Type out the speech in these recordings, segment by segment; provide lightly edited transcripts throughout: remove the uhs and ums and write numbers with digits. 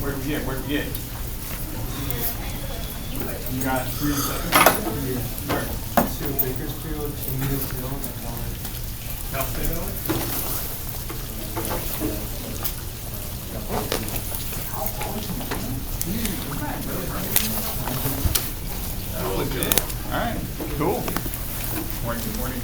Where'd we get? You got 3 seconds? Where? 2 Bakersfield, 2 Meadowfield, and Howard. Now stay that way? That was good. All right, cool. Good morning.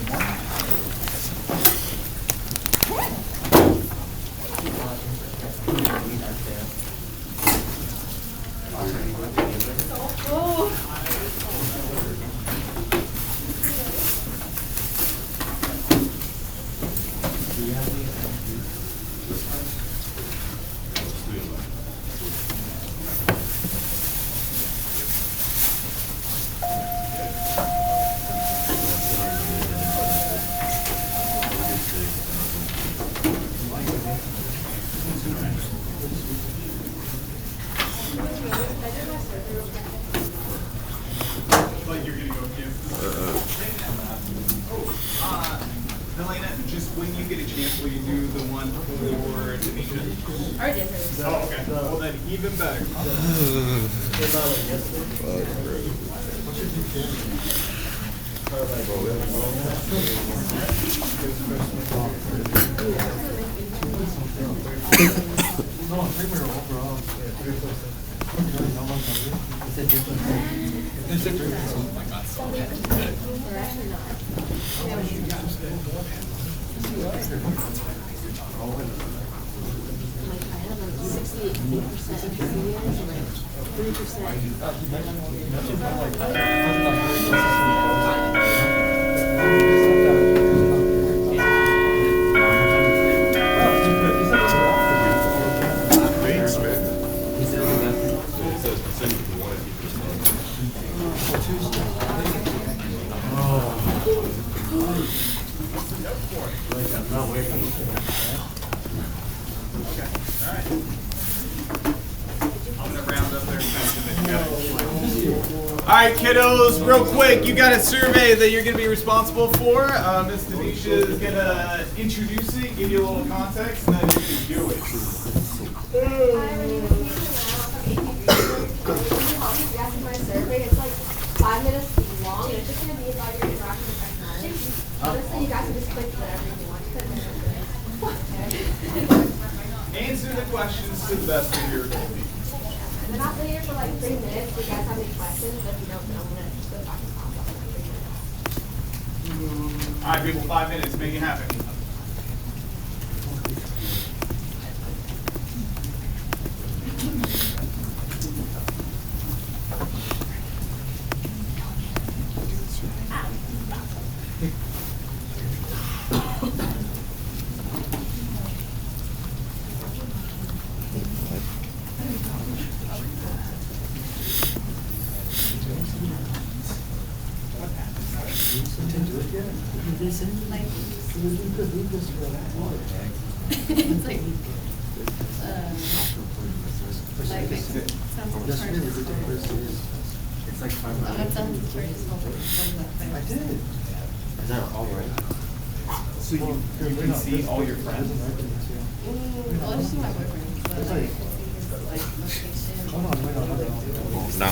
Helena, just when you get a chance, will you do the one for Denisha? I did. Oh, okay. Well, then even better. All right, kiddos, real quick, you got a survey that you're going to be responsible for. Miss Denisha is going to introduce it, give you a little context, and then you can do it. It's like 5 minutes long. It's just going to be about your interaction with technology. Honestly, you guys can just click whatever you want. Answer the questions to the best of your ability. I'm not here for like 3 minutes. If you guys have any questions, if you don't know, I'm going to just go back and talk about it for 3 minutes. All right, people, 5 minutes. Make it happen. It's like, It's like 5 minutes. that sounds very small. I did. Is that all right? So you can see all your friends? Well, I just see my boyfriend, but like location. Hold on, wait on. No.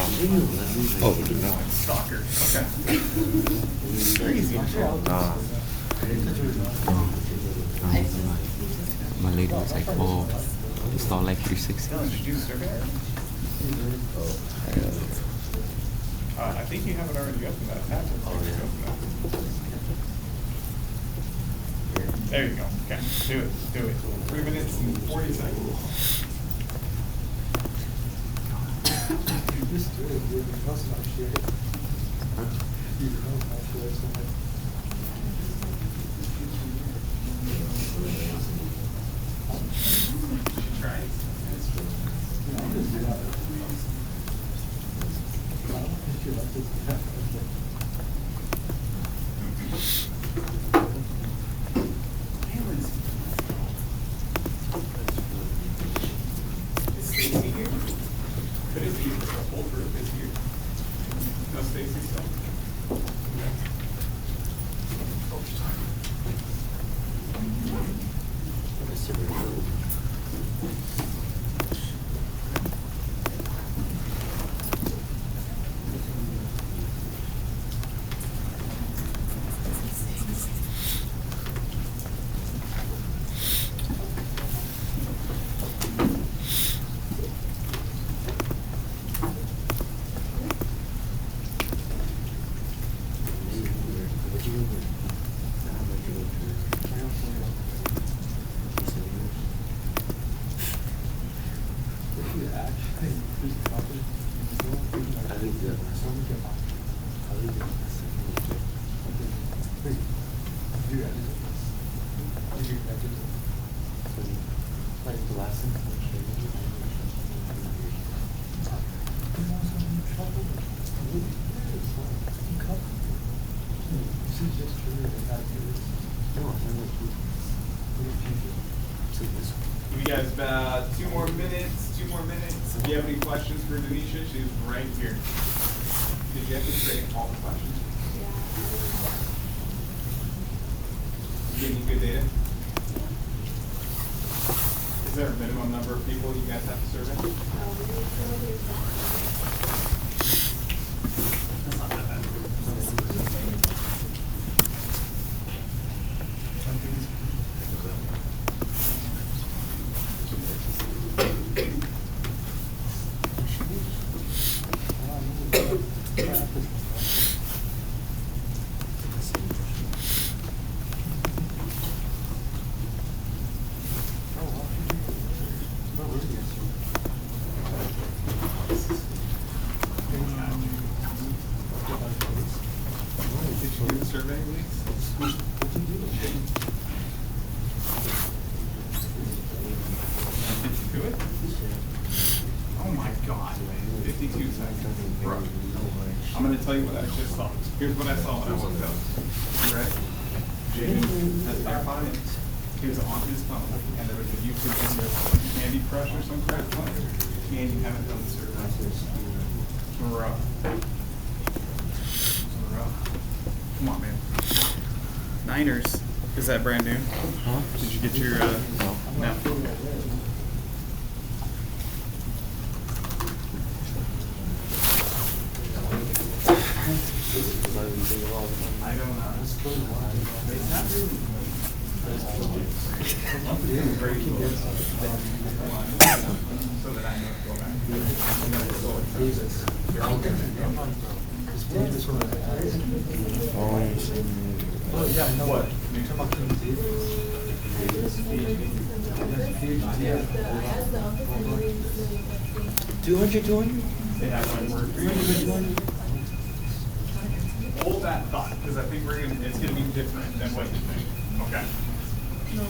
Oh, no. Stalker. Okay. Crazy. Nah. My lady was like, oh, install like 360. Did you do a survey? I think you have it already open that tab. There you go. Okay, do it. 3 minutes and 40 seconds. Just do it. Your house is not shared. Your house is not shared. Try it. I'll just do that. Is Stacy here? Could it be the whole group is here? No, Stacy's still. Give you guys about 2 more minutes, 2 more minutes. If you have any questions for Denisha, she's right here. Did you have to create all the questions? You getting good data? Is there a minimum number of people you guys have to survey? That's not that bad. Did you do the survey, Lee? Do it? Oh my God, 52 seconds. Bro. I'm going to tell you what I just saw. Here's what I saw when I woke up. You ready? Jaden has AirPods. He was on his phone, and there was a YouTube video called Candy Crush or some crap on it. And you haven't done the survey. Bro. Bro. Come on, man. Niners. Is that brand new? Huh? Did you get your, no? I don't know. It's not really. So that I know to go back. Oh, yeah, I know What? You're talking about King David? 200. They have one word. 300. Hold that thought, because I think it's gonna be different than what you think. Okay.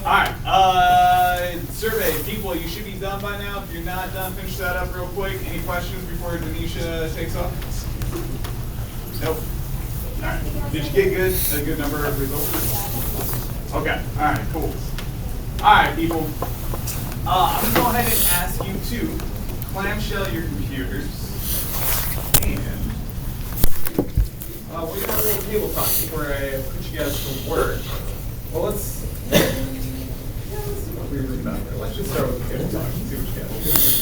Alright, survey, people, you should be done by now. If you're not done, finish that up real quick. Any questions before Denisha takes off? Nope. Alright, did you get a good number of results? Okay, alright, cool. Alright, people. I'm gonna go ahead and ask you to clamshell your computers and we're gonna have a little table talk before I put you guys to work. Well, let's see what we read about there. Let's just start with the table talk and see what you guys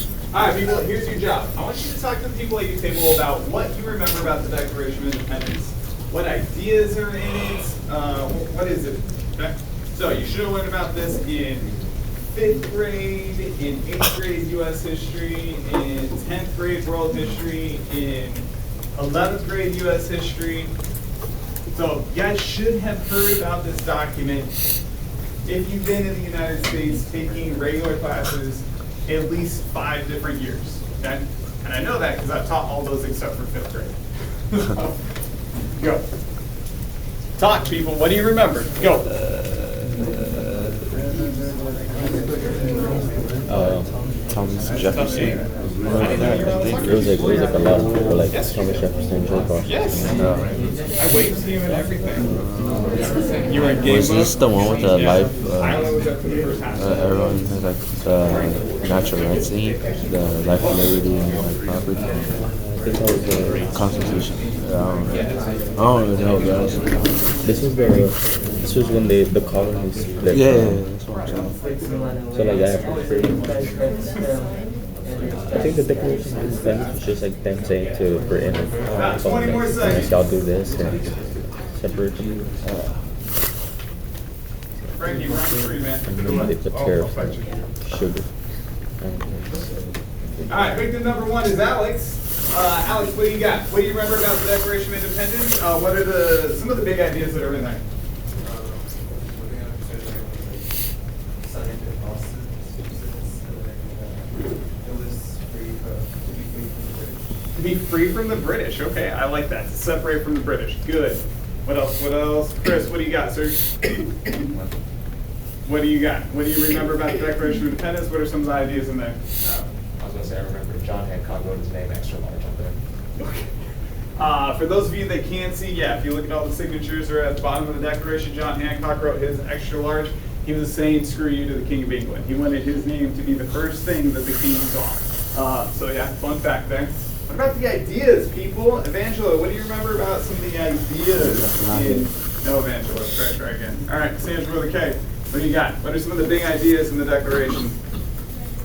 do. All right, people, here's your job. I want you to talk to the people at your table about what you remember about the Declaration of Independence. What ideas are in it? What is it? Okay. So you should have learned about this in 5th grade, in 8th grade U.S. history, in 10th grade world history, in 11th grade U.S. history. So you guys should have heard about this document if you've been in the United States taking regular classes at least 5 different years. Okay? And I know that because I've taught all those except for 5th grade. So, go. Talk, people. What do you remember? Go. Thomas Jefferson. Remember that? I think. It was like a lot of people like Thomas Jefferson, Joe Clark. Yes. I waved to you and everything. You were in game Was this the one with the life? I only was up for the first half. Everyone has like the natural rights thing, the life, liberty, and like property. I think that was the Constitution. I don't really know, guys. This was when the colonies split. Yeah, that's what I'm saying. So like that happened freedom. I think the Declaration of Independence was just like them saying to Britain, About 20 more unless seconds. y'all do this and separate you. Frankie, round three, man. They put tariffs on sugar. All right, victim number one is Alex. Alex, what do you got? What do you remember about the Declaration of Independence? What are some of the big ideas that are in there? To be free from the British. Okay, I like that. To separate from the British. Good. What else? What else? Chris, what do you got, sir? What do you got? What do you remember about the Declaration of Independence? What are some of the ideas in there? I was going to say, I remember John Hancock wrote his name extra large up there. Okay. For those of you that can't see, yeah, if you look at all the signatures are at the bottom of the Declaration, John Hancock wrote his extra large. He was saying screw you to the King of England. He wanted his name to be the first thing that the King saw. So yeah, fun fact there. What about the ideas, people? Evangelo, what do you remember about some of the ideas? No, Evangelo, try again. All right, Sandra with a K. What do you got? What are some of the big ideas in the Declaration?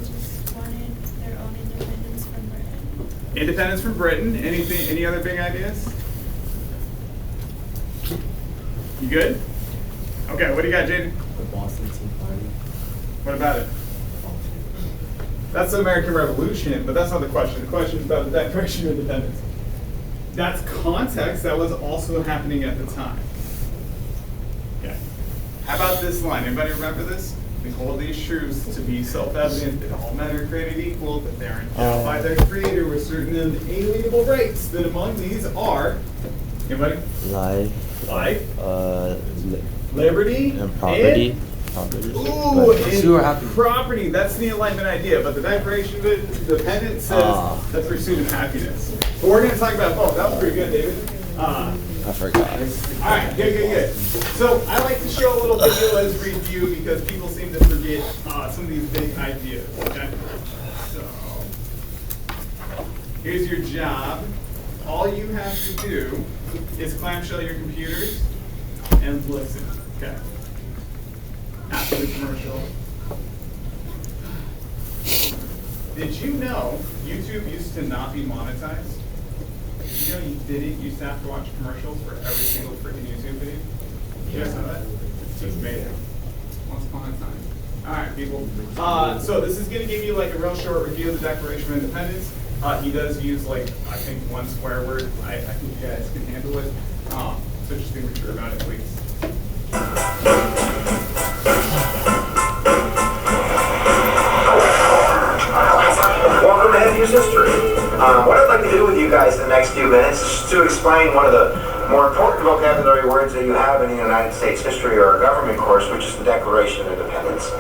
Just wanted their own independence from Britain. Independence from Britain. Anything? Any other big ideas? You good? Okay. What do you got, Jaden? The Boston Tea Party. What about it? That's the American Revolution, but that's not the question. The question is about the Declaration of Independence. That's context that was also happening at the time. Okay. How about this line? Anybody remember this? We hold these truths to be self-evident that all men are created equal, that they are endowed by their Creator with certain inalienable rights. That among these are, anybody? Life. Liberty. And property. Ooh, and property. That's the Enlightenment idea. But the Declaration of Independence says the pursuit of happiness. But we're going to talk about both. That was pretty good, David. I forgot. All right, good. So I like to show a little video as review because people seem to forget some of these big ideas. Okay. So here's your job. All you have to do is clamshell your computers and listen. Okay. After the commercial. Did you know YouTube used to not be monetized? Did you know you didn't used to have to watch commercials for every single freaking YouTube video? You guys know that? It's just amazing. Once upon a time. Alright, people. So this is going to give you like a real short review of the Declaration of Independence. He does use like, I think, one swear word. I think you guys can handle it. So just be sure about it, please. Welcome to Heavy Use History. What I'd like to do with you guys in the next few minutes is to explain one of the more important vocabulary words that you have in the United States history or government course, which is the Declaration of Independence.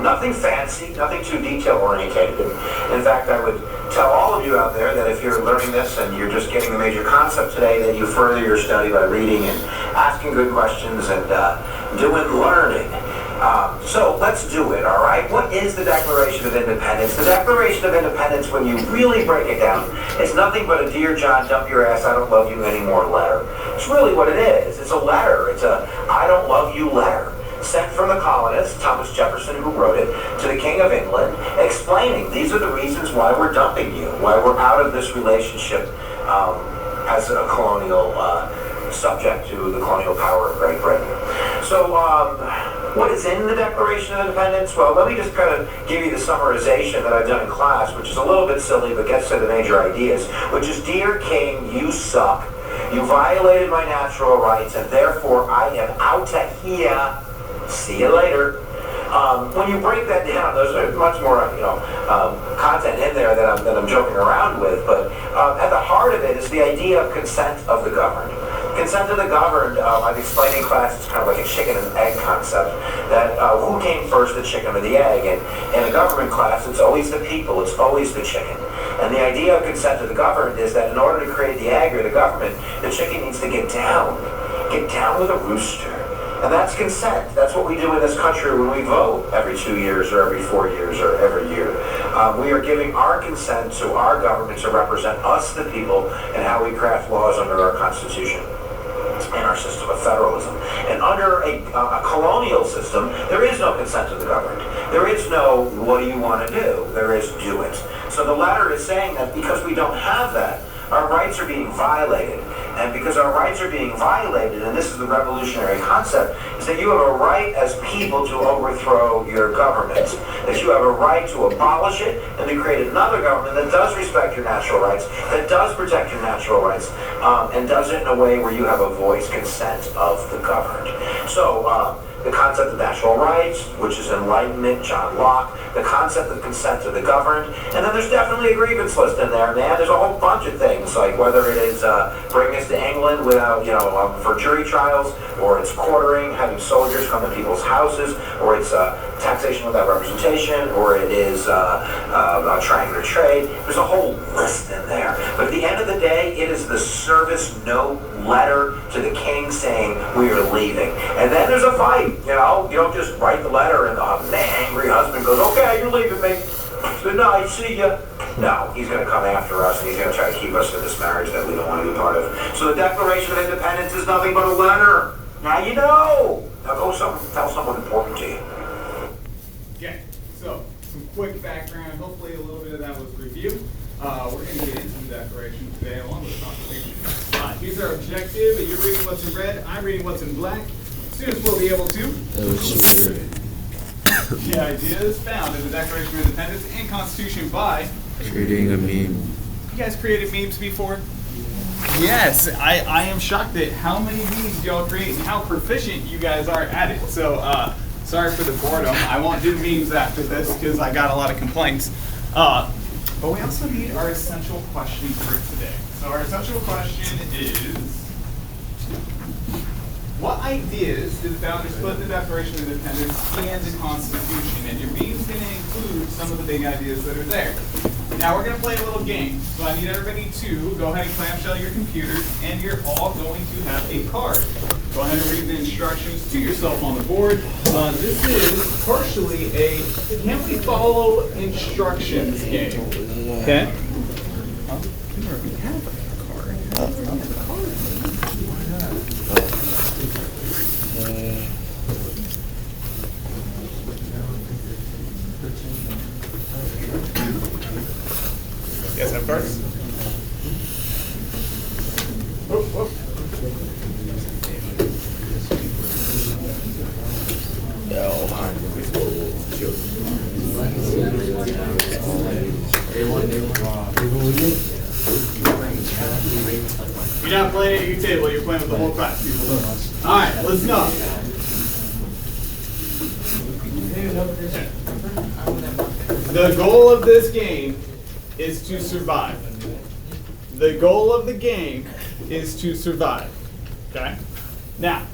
Nothing fancy, nothing too detail-oriented. In fact, I would tell all of you out there that if you're learning this and you're just getting the major concept today, that you further your study by reading and asking good questions and doing learning. So let's do it, all right? What is the Declaration of Independence? The Declaration of Independence, when you really break it down, it's nothing but a Dear John, dump your ass, I don't love you anymore letter. It's really what it is. It's a letter. It's a I don't love you letter. Sent from the colonists, Thomas Jefferson, who wrote it, to the King of England, explaining these are the reasons why we're dumping you, why we're out of this relationship as a colonial subject to the colonial power of Great Britain. So, what is in the Declaration of Independence? Well, let me just kind of give you the summarization that I've done in class, which is a little bit silly, but gets to the major ideas, which is, Dear King, you suck. You violated my natural rights, and therefore I am out of here. See you later. When you break that down, there's much more, content in there that I'm joking around with. But at the heart of it is the idea of consent of the governed. Consent of the governed, I've explained in class, it's kind of like a chicken and egg concept. That who came first, the chicken or the egg? And in a government class, it's always the people, it's always the chicken. And the idea of consent of the governed is that in order to create the egg or the government, the chicken needs to get down with a rooster. And that's consent. That's what we do in this country when we vote every 2 years or every 4 years or every year. We are giving our consent to our government to represent us, the people, and how we craft laws under our Constitution and our system of federalism. And under a colonial system, there is no consent to the governed. There is no, what do you want to do? There is, do it. So the letter is saying that because we don't have that, our rights are being violated. And because our rights are being violated, and this is the revolutionary concept, is that you have a right as people to overthrow your government. That you have a right to abolish it and to create another government that does respect your natural rights, that does protect your natural rights, and does it in a way where you have a voice, consent of the governed. So, the concept of natural rights, which is Enlightenment, John Locke, the concept of consent to the governed, and then there's definitely a grievance list in there, man. There's a whole bunch of things, like whether it is bringing us to England without, for jury trials, or it's quartering, having soldiers come to people's houses, or it's taxation without representation, or it is triangular trade. There's a whole list in there. But at the end of the day, it is the service note letter to the king saying, we are leaving. And then there's a fight. You don't just write the letter and the angry husband goes, okay, you're leaving me. Good night, see ya. No, he's going to come after us and he's going to try to keep us in this marriage that we don't want to be part of. So the Declaration of Independence is nothing but a letter. Now you know. Now go tell someone important to you. Okay, so some quick background. Hopefully a little bit of that was review. We're going to get into the Declaration today along with the Constitution. Here's our objective. You're reading what's in red. I'm reading what's in black. Students will be able to. The ideas found in the Declaration of Independence and Constitution by Creating a meme. You guys created memes before? Yes, I am shocked at how many memes y'all create and how proficient you guys are at it. So sorry for the boredom. I won't do memes after this because I got a lot of complaints. But we also need our essential question for today. So our essential question is, what ideas did the founders put in the Declaration of Independence and the Constitution? And your meme's going to include some of the big ideas that are there. Now we're going to play a little game. So I need everybody to go ahead and clamshell your computers, and you're all going to have a card. Go ahead and read the instructions to yourself on the board. This is partially a can we follow instructions game. Okay? You guys have cards? Whoop, whoop. You're not playing at your table, you're playing with the whole class, people. Alright, listen up. The goal of this game is to survive. The goal of the game is to survive. Okay? Now,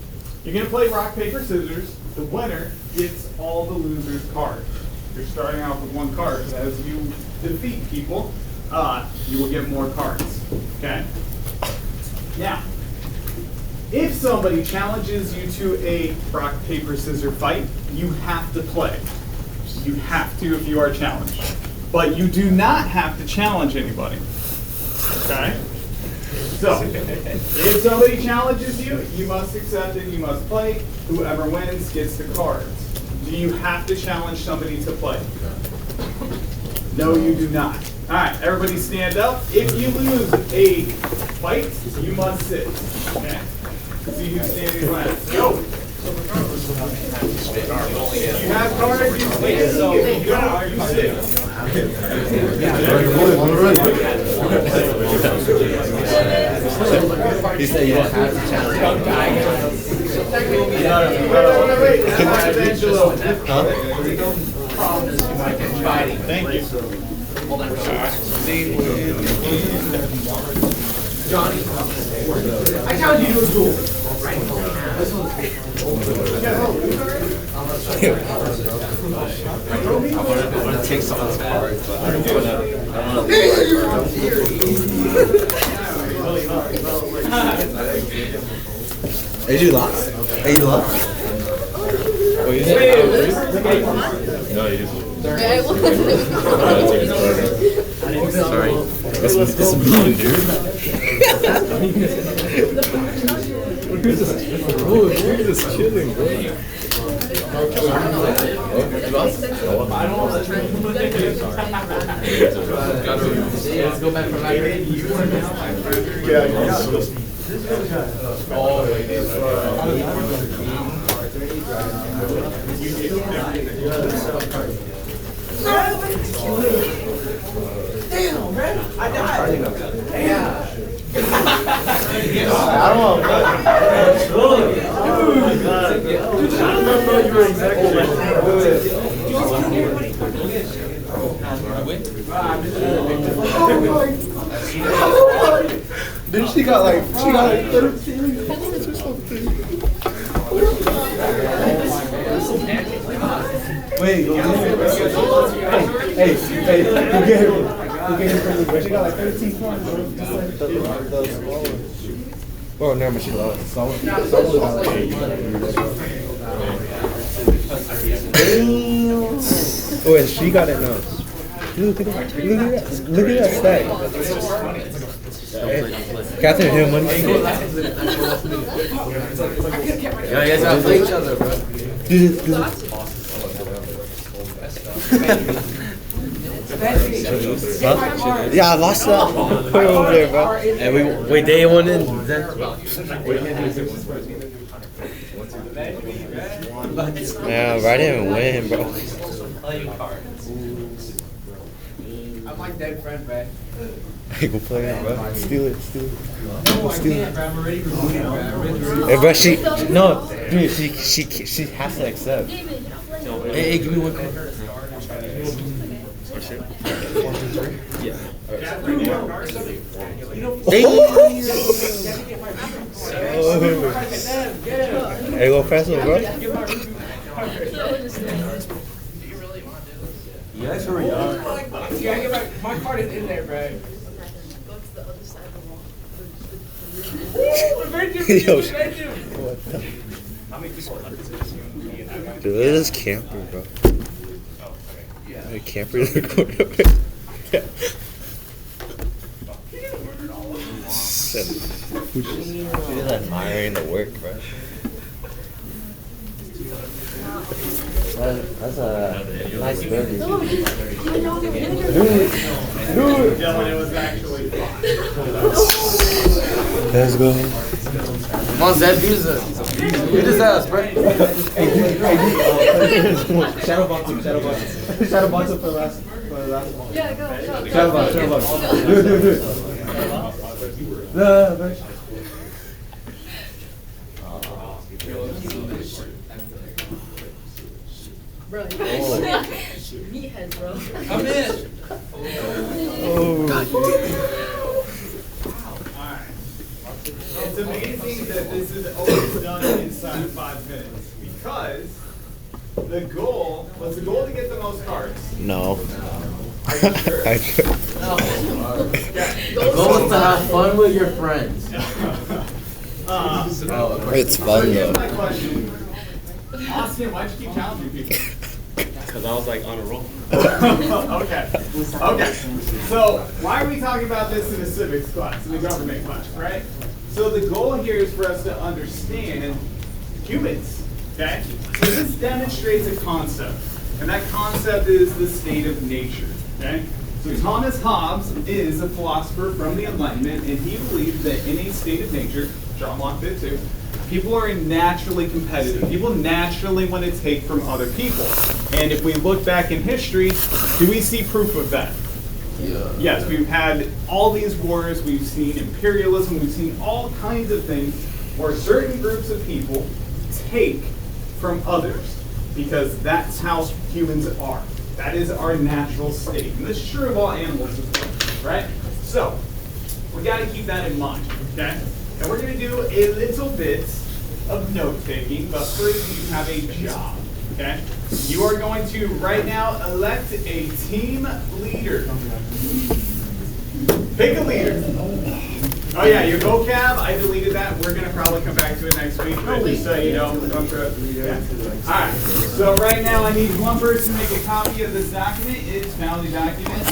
you're going to play rock, paper, scissors. The winner gets all the losers' cards. You're starting out with one card. As you defeat people, you will get more cards. Okay? Now, if somebody challenges you to a rock, paper, scissors fight, you have to play. You have to if you are challenged. But you do not have to challenge anybody. Okay? So, if somebody challenges you, you must accept it, you must play. Whoever wins gets the cards. Do you have to challenge somebody to play? No, you do not. Alright, everybody stand up. If you lose a fight, you must sit. Okay? See who's standing last. Go! You have cards, you stand, so if you don't, you sit. He said you don't have to challenge. Thank you. Johnny. I challenge you to a duel. I want to take someone's part, but I don't want to. Hey, you lost? Hey, you lost? Wait, no, you just. Sorry. That's mean, dude. Who's just chilling, bro? Let's go back from that. Damn, man, I died. I don't want Then she got like 13 points or something. Wait, go Hey, who gave her? She got like 13 points, bro. Just like the smaller. Oh, no, but she lost. Someone got like 8. Oh, and she got it now. Look at that stack. Catherine Hill money. Yeah, you guys gotta play each other, bro. Huh? Yeah, I lost that. Put it over there, bro. And we day one in. Yeah, bro, I didn't even win, bro. I'm like dead friend, bro. Hey, go play it, bro. Steal it. Go steal it. Hey, bro, dude, she has to accept. Hey, give me one card. Yeah. Hey, go fast, bro. You guys hurry up. Yeah, I get my card is in there, bro. Yo, dude, this is camper, bro. A camper in the corner. She's just admiring the work, bro. That's a nice building. Dude. Yeah, when it was actually fun. Let's go. Come on, Zed, do this ass, bro. Shadow box him for the last one. Yeah, go. Shadow box. Do it. No. Bro, meathead, bro. Come in. It's amazing that this is always done inside of 5 minutes because the goal was the goal to get the most cards. No. The goal is to have fun with your friends. It's fun Here's though. my question. Austin, why'd you keep challenging people? Because I was like on a roll. Okay. So why are we talking about this in a civics class, in the government class, right? So the goal here is for us to understand humans, okay? So this demonstrates a concept, and that concept is the state of nature, okay? So Thomas Hobbes is a philosopher from the Enlightenment, and he believed that in a state of nature, John Locke did too, people are naturally competitive. People naturally want to take from other people. And if we look back in history, do we see proof of that? Yeah. Yes, we've had all these wars, we've seen imperialism, we've seen all kinds of things where certain groups of people take from others because that's how humans are. That is our natural state. And this is true of all animals as well, right? So, we got to keep that in mind, okay? And we're going to do a little bit of note taking, but first you have a job, okay? You are going to right now elect a team leader. Pick a leader. Oh yeah, your vocab, I deleted that. We're gonna probably come back to it next week, but just so you know. Yeah. Alright, so right now I need one person to make a copy of this document. It's Family Document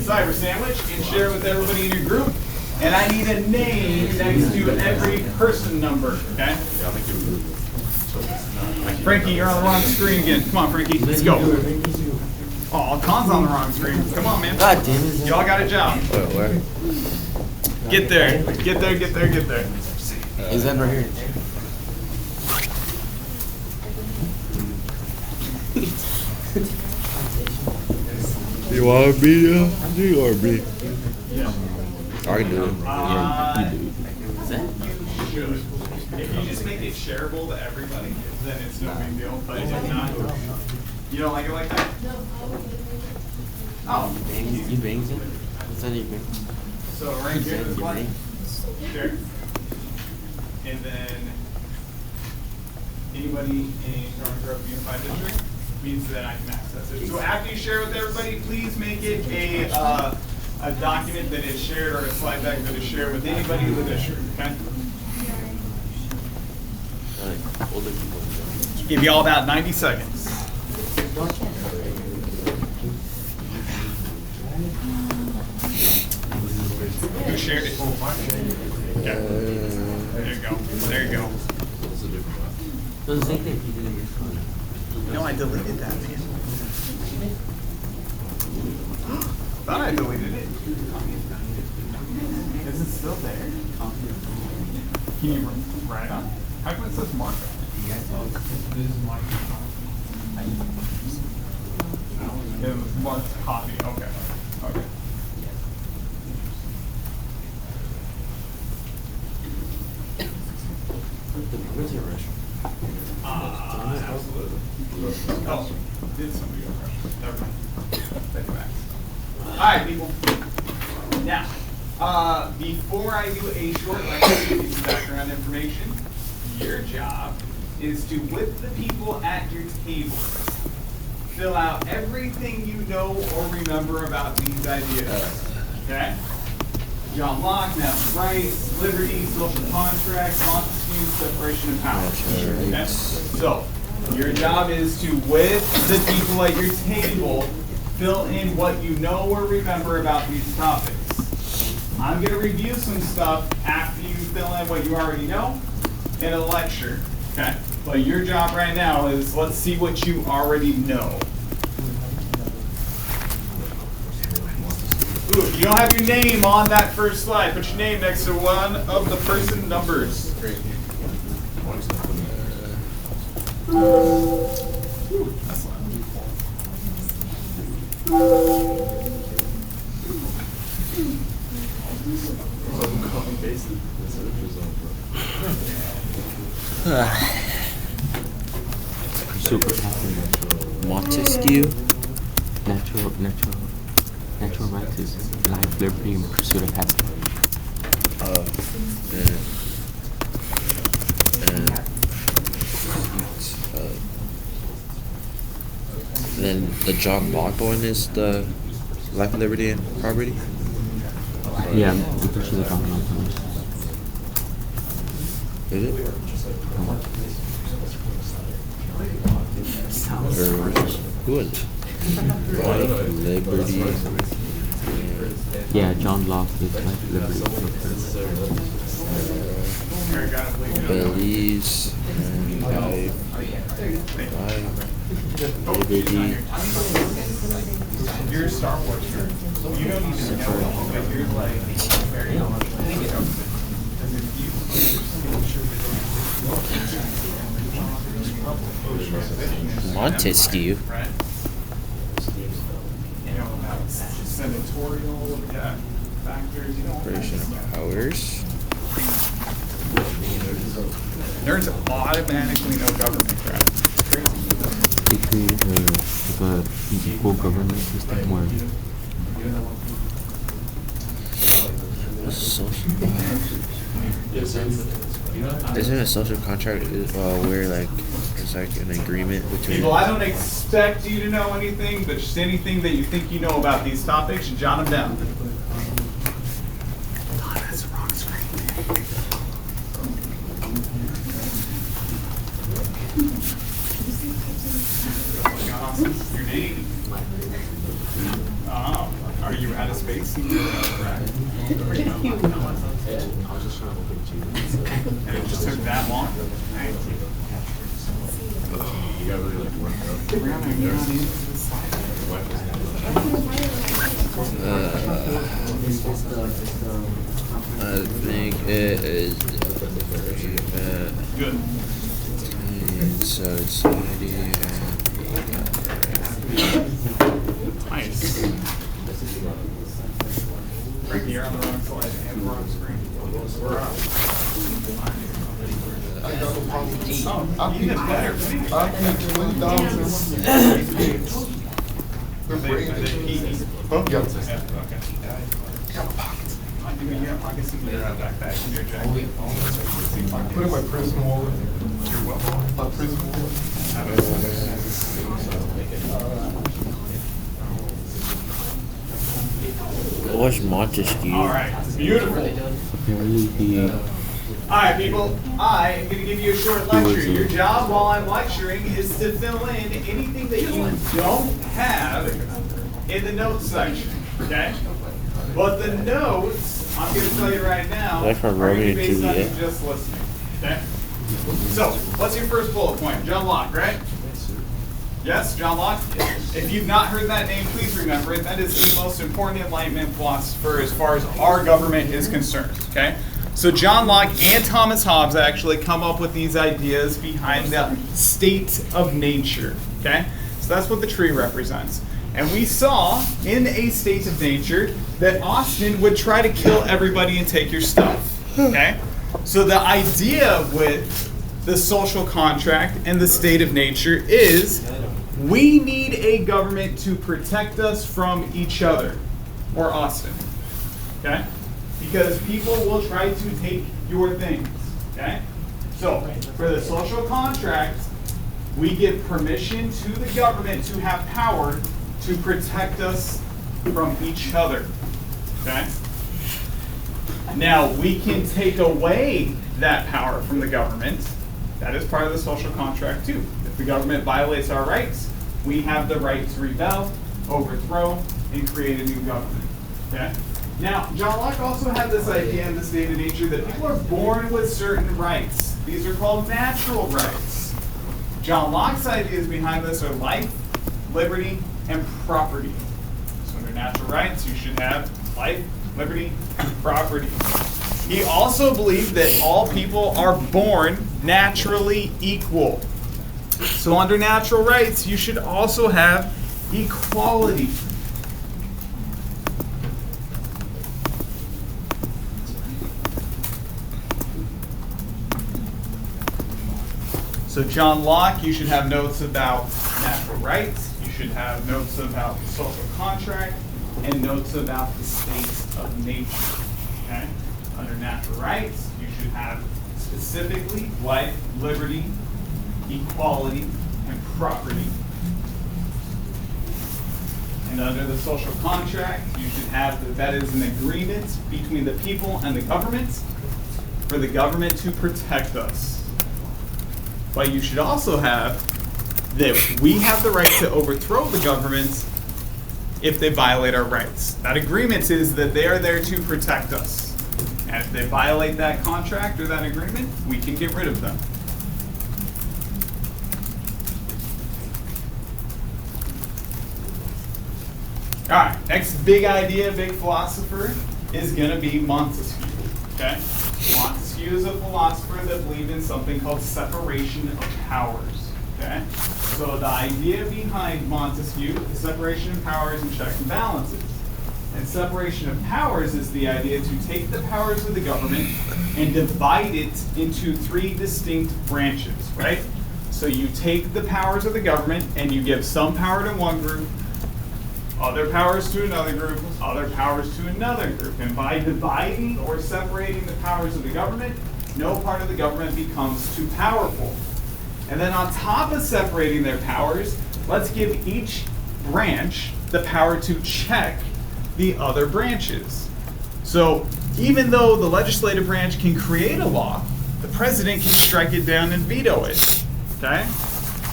Cyber Sandwich and share it with everybody in your group. And I need a name next to every person number, okay? Frankie, you're on the wrong screen again. Come on, Frankie, let's go. Oh, Con's on the wrong screen. Come on, man. God damn it. Y'all got a job. Where? Get there. Get there, get there, get there. Is that right here? You want to be you or me? Yeah. I can do it. Yeah, you do. You should. If you just make it shareable to everybody, then it's no big deal. But if not, you don't like it like that? Oh. You bangs it? What's that you bang? So right here is one. Sure. And then anybody in Northern Grove Unified District means that I can access it. So after you share with everybody, please make it a document that is shared or a slide deck that is shared with anybody in the district, okay? Give you all about 90 seconds. Who shared it? Okay. There you go. There you go. No, I deleted that, man. Thought I deleted it. Is it still there? Can you write on? How come it says markup? It was marked copy. Okay. Okay. Where's your rush? Absolutely. Oh, did somebody go rush? Never mind. Take it back. All right, people. Now, before I do a short lecture to some background information, your job is to, with the people at your table, fill out everything you know or remember about these ideas. Okay? John Locke, natural rights, liberty, social contract, Montesquieu, separation of powers. Okay? So, your job is to, with the people at your table, fill in what you know or remember about these topics. I'm going to review some stuff after you fill in what you already know in a lecture. Okay? But your job right now is, let's see what you already know. Ooh, if you don't have your name on that first slide, put your name next to one of the person numbers. Ooh, that's loud. Super happy. Montesquieu? Natural rights is life, liberty, and pursuit of happiness. Then the John Locke one is the life, liberty, and property? Yeah, we can show the document. Is it? Or good? Life, liberty, Yeah, John Locke is life, liberty, and Belize, and life, liberty. You're a Star Wars nerd. You don't even know, but you're like very Montesquieu. Right? You know about senatorial factors. You know. Separation of powers. Nerds automatically know government crap. It's crazy. they created an equal government system where Let's Isn't a social contract where like it's like an agreement between? People, I don't expect you to know anything, but just anything that you think you know about these topics, jot them down. Oh, that's the wrong screen. Your name? Oh, are you out of space? And it just took that long? I think it is. Good. So society Nice. Right here on the wrong slide and the wrong screen. We're up. Oh, even better. Put in my prison wallet. My prison wallet. What's Montesquieu? All right, beautiful. All right, people, I am going to give you a short lecture. Your job while I'm lecturing is to fill in anything that you don't have in the notes section, okay? But the notes, I'm going to tell you right now, Like from are going to Romeo be and based on you Juliet? just listening, okay? So, what's your first bullet point? John Locke, right? Yes, John Locke? If you've not heard that name, please remember it. That is the most important Enlightenment philosopher as far as our government is concerned, okay? So John Locke and Thomas Hobbes actually come up with these ideas behind the state of nature, okay? So that's what the tree represents. And we saw in a state of nature that Austin would try to kill everybody and take your stuff, okay? So the idea with the social contract and the state of nature is we need a government to protect us from each other, or Austin, okay? Because people will try to take your things, okay? So, for the social contract, we give permission to the government to have power to protect us from each other, okay? Now, we can take away that power from the government. That is part of the social contract too. If the government violates our rights, we have the right to rebel, overthrow, and create a new government, okay? Now, John Locke also had this idea in the state of nature that people are born with certain rights. These are called natural rights. John Locke's ideas behind this are life, liberty, and property. So under natural rights, you should have life, liberty, and property. He also believed that all people are born naturally equal. So under natural rights, you should also have equality. So John Locke, you should have notes about natural rights, you should have notes about the social contract, and notes about the state of nature, okay? Under natural rights, you should have specifically life, liberty, equality, and property. And under the social contract, you should have that is an agreement between the people and the government for the government to protect us. But you should also have that we have the right to overthrow the government if they violate our rights. That agreement is that they are there to protect us. And if they violate that contract or that agreement, we can get rid of them. All right, next big idea, big philosopher is going to be Montesquieu, okay? Montesquieu is a philosopher that believed in something called separation of powers, okay? So the idea behind Montesquieu is separation of powers and checks and balances. And separation of powers is the idea to take the powers of the government and divide it into three distinct branches, right? So you take the powers of the government and you give some power to one group other powers to another group, other powers to another group. And by dividing or separating the powers of the government, no part of the government becomes too powerful. And then on top of separating their powers, let's give each branch the power to check the other branches. So even though the legislative branch can create a law, the president can strike it down and veto it, okay?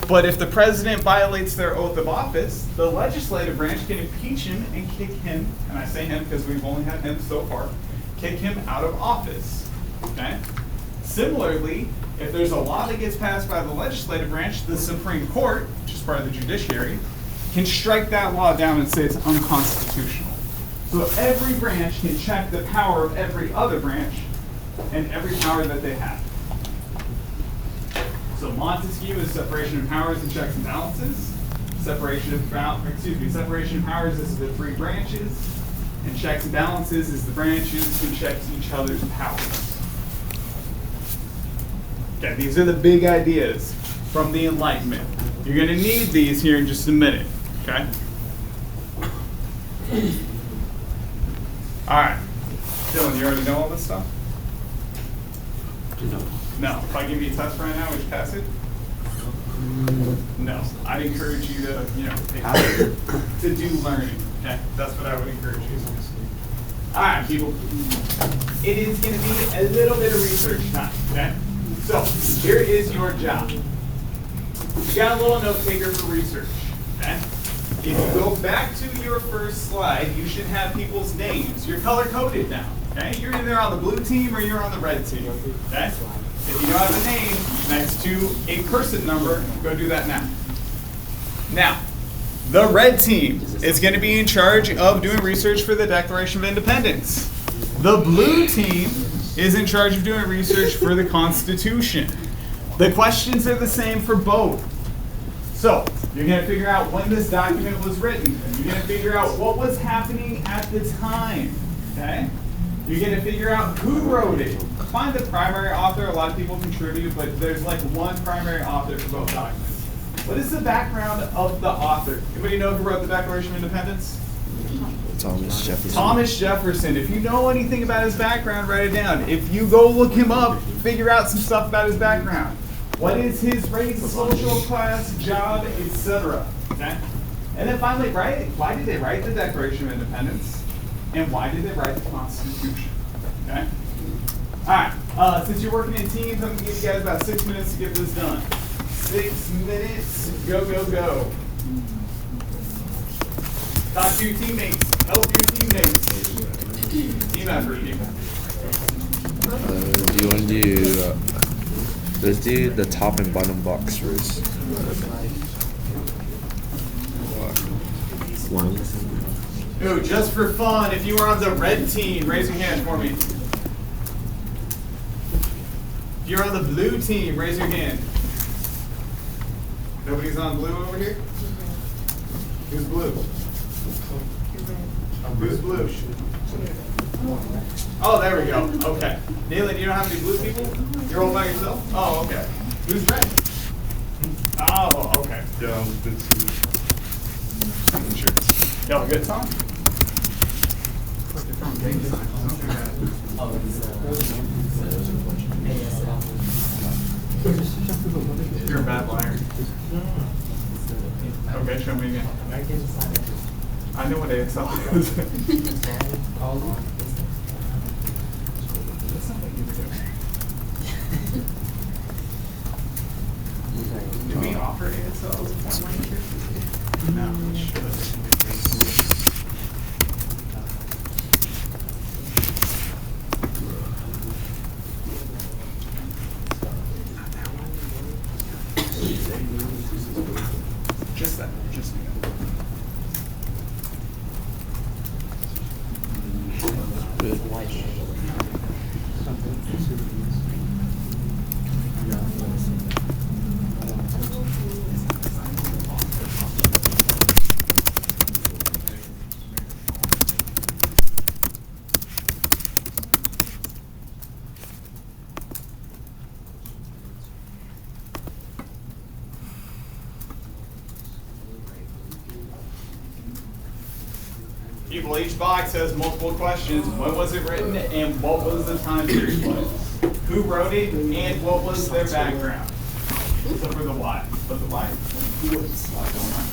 But if the president violates their oath of office, the legislative branch can impeach him and kick him, and I say him because we've only had him so far, kick him out of office, okay? Similarly, if there's a law that gets passed by the legislative branch, the Supreme Court, which is part of the judiciary, can strike that law down and say it's unconstitutional. So every branch can check the power of every other branch and every power that they have. So Montesquieu is separation of powers and checks and balances. Separation of powers is the three branches, and checks and balances is the branches who check each other's powers. Okay, these are the big ideas from the Enlightenment. You're going to need these here in just a minute, okay? All right. Dylan, you already know all this stuff? No. If I give you a test right now, would you pass it? No. I'd encourage you to, to do learning. Okay? That's what I would encourage you to do. All right, people. It is going to be a little bit of research time, okay? So, here is your job. You got a little note taker for research, okay? If you go back to your first slide, you should have people's names. You're color-coded now, okay? You're either on the blue team or you're on the red team, okay? If you don't have a name next to a person number, go do that now. Now, the red team is going to be in charge of doing research for the Declaration of Independence. The blue team is in charge of doing research for the Constitution. The questions are the same for both. So, you're going to figure out when this document was written. You're going to figure out what was happening at the time, okay? You're going to figure out who wrote it. Find the primary author. A lot of people contribute, but there's like one primary author for both documents. What is the background of the author? Anybody know who wrote the Declaration of Independence? Thomas Jefferson. Thomas Jefferson. If you know anything about his background, write it down. If you go look him up, figure out some stuff about his background. What is his race, social class, job, etc. Okay? And then finally, why did they write the Declaration of Independence? And why did they write the Constitution? Okay? All right. Since you're working in teams, I'm going to give you guys about 6 minutes to get this done. 6 minutes. Go, go, go. Talk to your teammates. Help your teammates. Team effort, people. Do you want to do... let's do the top and bottom box first. One. Ooh, just for fun, if you were on the red team, raise your hand for me. If you're on the blue team, raise your hand. Nobody's on blue over here? Who's blue? Who's blue? Oh, there we go. Okay. Neelan, you don't have any blue people? You're all by yourself? Oh, okay. Who's red? Oh, okay. Yeah, Sure. Y'all have a good time? You're a bad liar. Okay, show me again. I know what ASL is. Do we offer ASL as a form of entry? No, we should. Just that. Just that. Good. People, each box has multiple questions. When was it written and what was the time period was? Who wrote it and what was their background? So for the why. But the why, who was what's going on?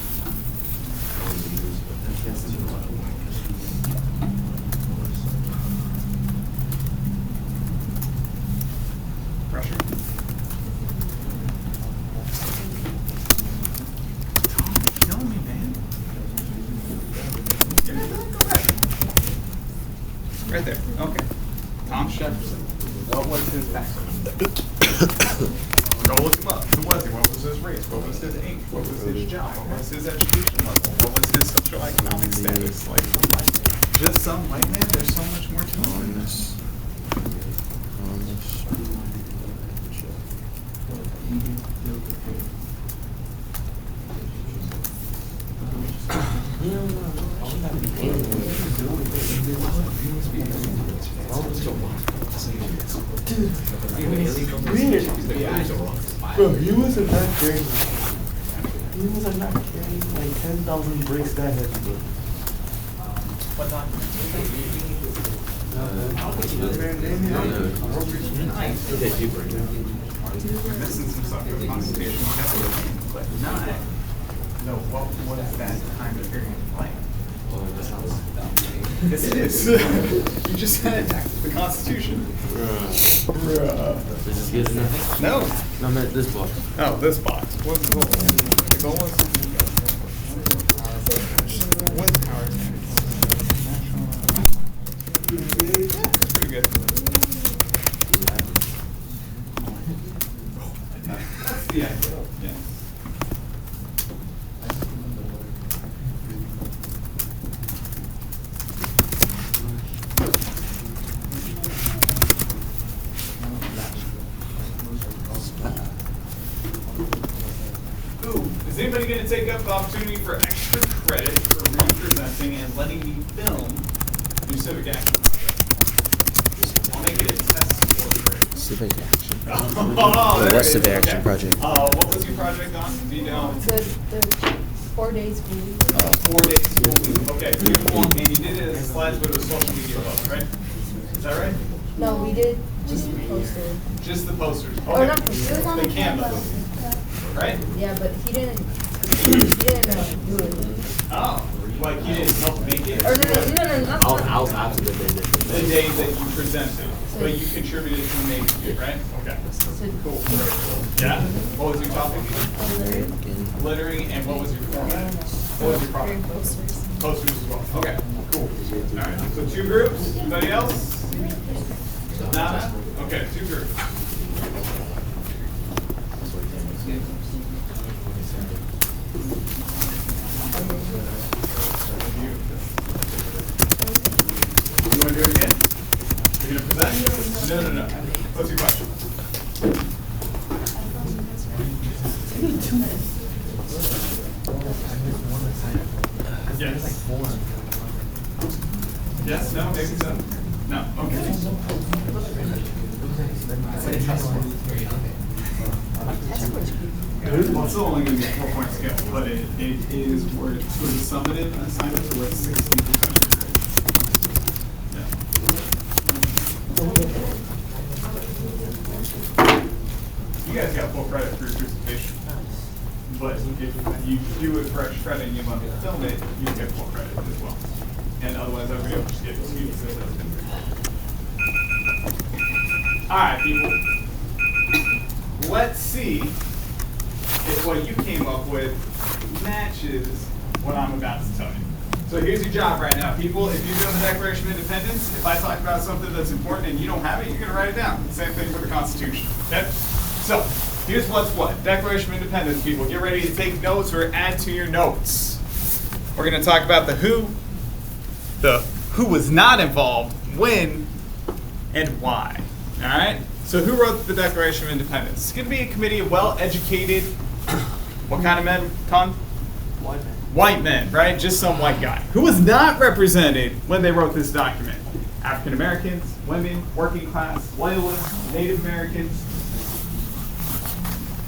Pressure. Killing me, man. Go back. Right there. Okay. Tom Jefferson. What was his background? Go look him up. Who was he? What was his race? What was his age? What was his job? What was his education level? What was his socioeconomic status? Like just some white man? There's so much more to it. Bro, he wasn't that carrying. He wasn't not carrying like 10,000 bricks that heavy, bro. What document? We're missing some stuff with the Constitution, but not know what is that time period like. Yes, it is. You just said the Constitution. This is good enough. No. No, I meant this box. Oh, this box. What's the goal? The goal was what's power standards? Yeah, that's pretty good. That's the idea. Yeah. Ooh, is anybody going to take up the opportunity for extra credit for representing and letting me film your civic action project? I'll make it a test score grade. Civic action. Oh, there it What's is. civic action Okay. project? What was your project on? Do you know? The 4 days week. 4 days school week. Okay, beautiful. And you did it as slides with a social media post, right? Is that right? No, we did just posted. Just the posters. Okay. Or not posters. It was on The Canva, right? Yeah, but he didn't do it. Oh, like you didn't help make it? Or no, not. I was after the day. The day that you presented, but you contributed to making it, right? Okay. Cool. Yeah? What was your topic? Littering, and what was your format? What was your problem? Posters as well. Okay, cool. All right, so 2 groups. Anybody else? Nada? Okay, 2 groups. You want to do it again? You're going to present? No. What's your question? Yes. Yes, no, maybe so. No, okay. Well, it's still only going to be a 4-point scale, but it is where it's sort of summative assignment to where it's 60%. Yeah. You guys got full credit for your presentation. But if you do it for extra credit and you want to film it, you get full credit as well. And otherwise, everybody else just gets excuses. Alright, people. Let's see if what you came up with matches what I'm about to tell you. So here's your job right now, people. If you're doing the Declaration of Independence, if I talk about something that's important and you don't have it, you're going to write it down. Same thing for the Constitution. Okay? So, here's what's what. Declaration of Independence, people. Get ready to take notes or add to your notes. We're going to talk about the who was not involved, when, and why. All right? So who wrote the Declaration of Independence? It's going to be a committee of well-educated, what kind of men, Con? White man. White men, right? Just some white guy. Who was not represented when they wrote this document? African Americans, women, working class, loyalists, Native Americans.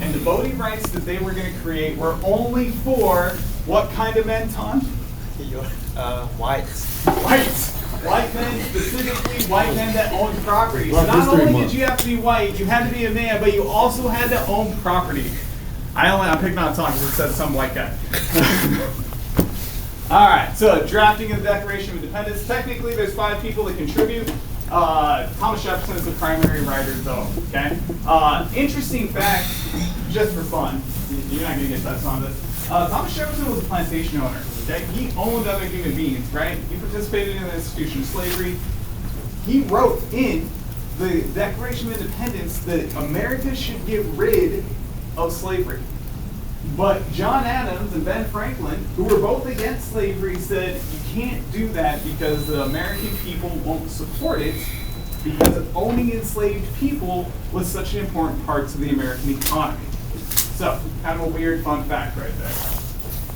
And the voting rights that they were going to create were only for what kind of men, Ton? Whites. White men, specifically white men that owned property. So not only did you have to be white, you had to be a man, but you also had to own property. I'm picking on a song because it says some white guy. All right, so drafting of the Declaration of Independence. Technically, there's 5 people that contribute. Thomas Jefferson is the primary writer, though. Okay. Interesting fact, just for fun. You're not gonna get that on this. Thomas Jefferson was a plantation owner. Okay, he owned other human beings, right? He participated in the institution of slavery. He wrote in the Declaration of Independence that America should get rid of slavery. But John Adams and Ben Franklin, who were both against slavery, said you can't do that because the American people won't support it because owning enslaved people was such an important part to the American economy. So, kind of a weird fun fact right there.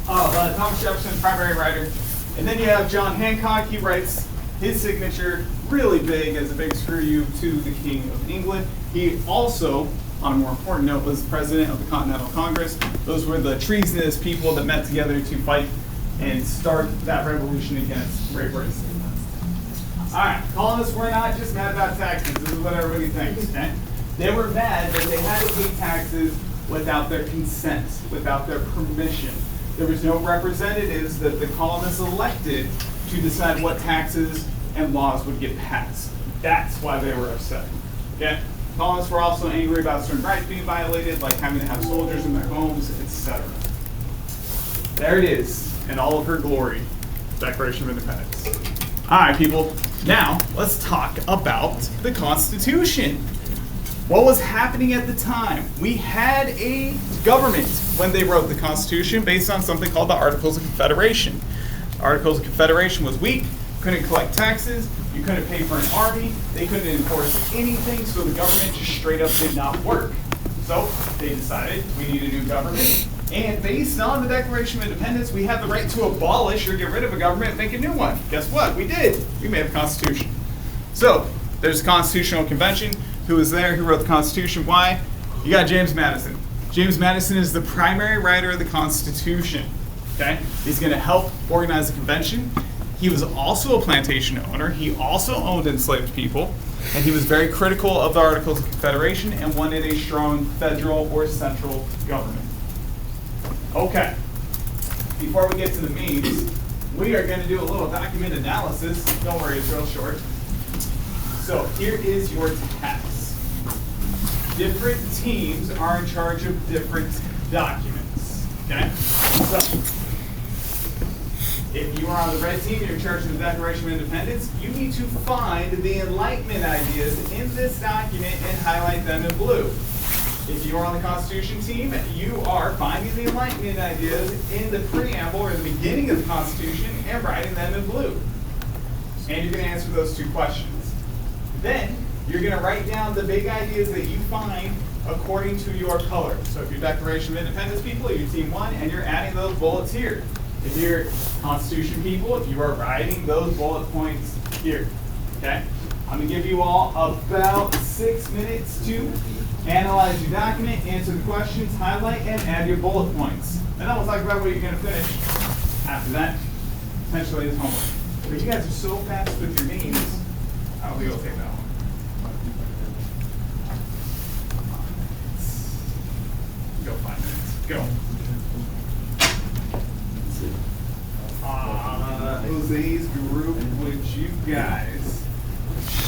Thomas Jefferson, primary writer. And then you have John Hancock. He writes his signature really big as a big screw you to the King of England. He also, on a more important note, was president of the Continental Congress. Those were the treasonous people that met together to fight and start that revolution against Great Britain. All right, colonists were not just mad about taxes. This is what everybody thinks, okay? They were mad that they had to pay taxes without their consent, without their permission. There was no representatives that the colonists elected to decide what taxes and laws would get passed. That's why they were upset. Okay? Colonists were also angry about certain rights being violated, like having to have soldiers in their homes, etc. There it is, in all of her glory, Declaration of Independence. All right, people. Now, let's talk about the Constitution. What was happening at the time? We had a government when they wrote the Constitution based on something called the Articles of Confederation. The Articles of Confederation was weak, couldn't collect taxes, you couldn't pay for an army, they couldn't enforce anything, so the government just straight up did not work. So they decided we need a new government, and based on the Declaration of Independence, we have the right to abolish or get rid of a government and make a new one. Guess what? We did. We made a Constitution. So there's a Constitutional Convention. Who was there? Who wrote the Constitution? Why? You got James Madison. James Madison is the primary writer of the Constitution. Okay? He's going to help organize the convention. He was also a plantation owner. He also owned enslaved people. And he was very critical of the Articles of Confederation and wanted a strong federal or central government. Okay. Before we get to the memes, we are going to do a little document analysis. Don't worry, it's real short. So here is your task. Different teams are in charge of different documents. Okay? So, if you are on the red team, you're in charge of the Declaration of Independence, you need to find the Enlightenment ideas in this document and highlight them in blue. If you are on the Constitution team, you are finding the Enlightenment ideas in the preamble or the beginning of the Constitution and writing them in blue. And you're going to answer those 2 questions. Then, you're going to write down the big ideas that you find according to your color. So if you're Declaration of Independence people, you're Team 1, and you're adding those bullets here. If you're Constitution people, you are writing those bullet points here. Okay? I'm going to give you all about 6 minutes to analyze your document, answer the questions, highlight, and add your bullet points. And then we'll talk about what you're going to finish after that. Potentially is homework. But you guys are so fast with your names, I don't think it'll take that long. Go 5 minutes. Go. Jose's group, would you guys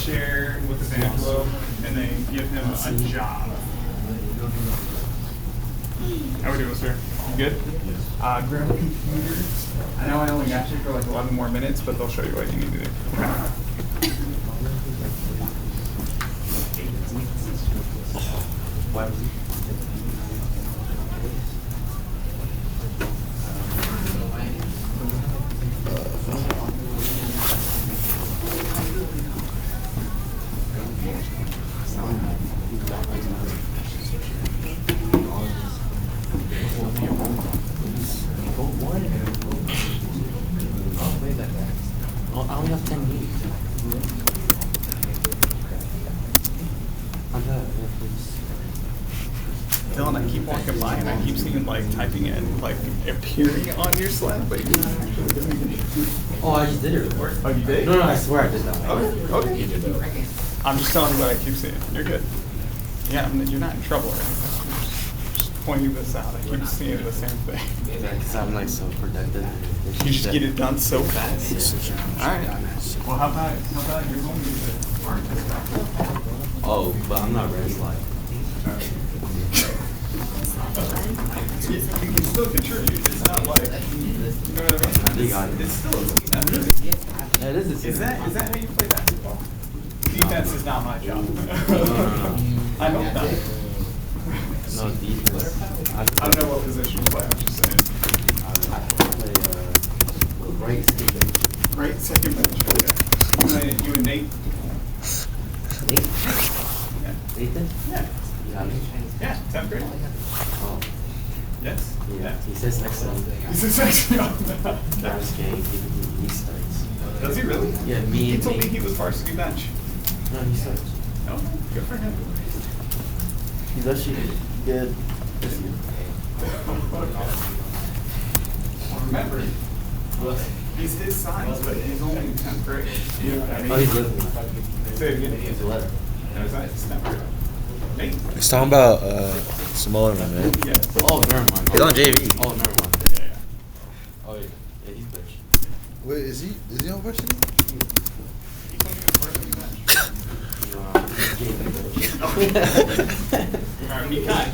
share with this envelope and then give him a job? How we doing, sir? You good? Grab a computer. I know I only got you for like 11 more minutes, but they'll show you what you need to do. What? I only have 10 minutes. Dylan, I keep walking by and I keep seeing like typing in, like appearing on your slide, but you're not actually doing it. Oh, I just did it before. Oh, you did? No, I swear I did that. Okay. I'm just telling you what I keep seeing. You're good. Yeah, you're not in trouble or anything. I'm just pointing this out. I keep seeing the same thing. Because I'm like so productive. You just get it done so fast. All right. Well, how about you're going to do the art test? Oh, but I'm not ready. Like, You can still contribute. It's not like, you know what I mean? It's still a team effort. yeah, it is. Is that how you play basketball? Defense is not my job. I hope not. No defense. I don't know what position you play. I'm just saying. I play right second bench. Great second bench. Okay. You and Nate? Nate? Yeah. Nathan? Yeah. Yeah. Yeah. 10th grade. Oh. Yes. Yeah. He says excellent. This is actually on I was kidding. He starts. Does he really? Yeah, me He and told me Nate. he was varsity bench. No, he starts. No, good for him. He's actually good this year. Remember, he's his size, but he's only in 10th grade. Oh, he's living. Say it again. He's 11. No, he's not. He's 10th grade. Nate? He's talking about Samoan, man. Yeah. Oh, never mind. He's on JV. Oh, never mind. Yeah. Oh, yeah. Yeah, he's bitch. Wait, is he on varsity? He told me he was varsity bench. All right, be kind,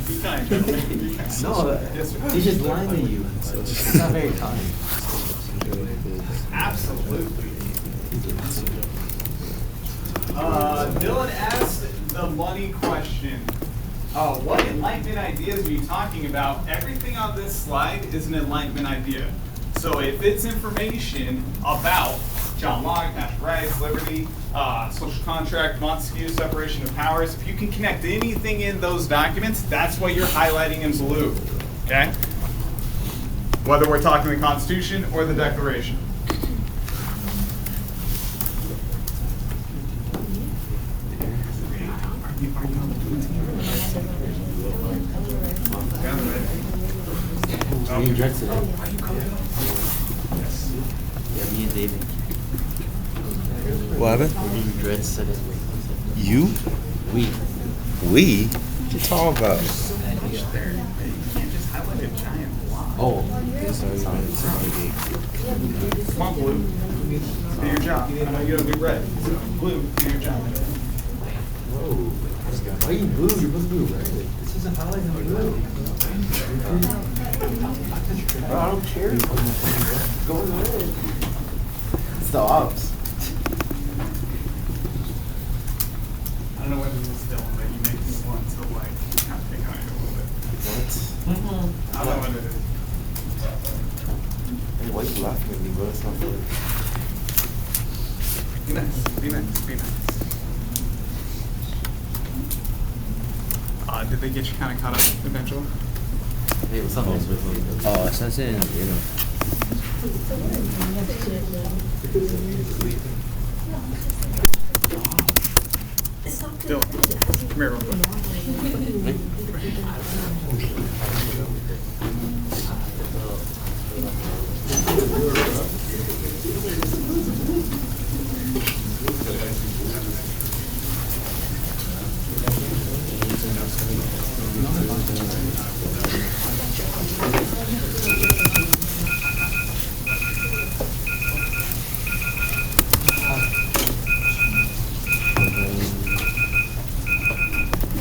gentlemen. Be kind. No, Yes, sir. he's just lying to you. It's not very kind. Absolutely. Dylan asked the money question. What enlightenment ideas are you talking about? Everything on this slide is an enlightenment idea. So if it's information about John Locke, natural rights, liberty, social contract, Montesquieu, separation of powers, if you can connect anything in those documents, that's what you're highlighting in blue. Okay? Whether we're talking the Constitution or the Declaration. Me and Drex today. Yeah, me and David. What happened? We're doing dreads today. You? We. We? What you talking about? You can't just highlight a giant block. Oh. Come on, Blue. Do your job. I know you don't do red. Blue, do your job. Whoa. Why are you blue? You're supposed to be red. This isn't highlighting blue. Bro, I don't care. Go in red. It's the ops. I don't know whether this is Dylan, but you make me want to like kind of pick on you a little bit. What? I don't know what it is. Hey, why are you laughing at me, bro? It's not good. Be nice. Be nice. Be nice. Did they get you kind of caught up eventually? Hey, what's up, man? Oh, it's not in, you know. Dylan, come here real quick.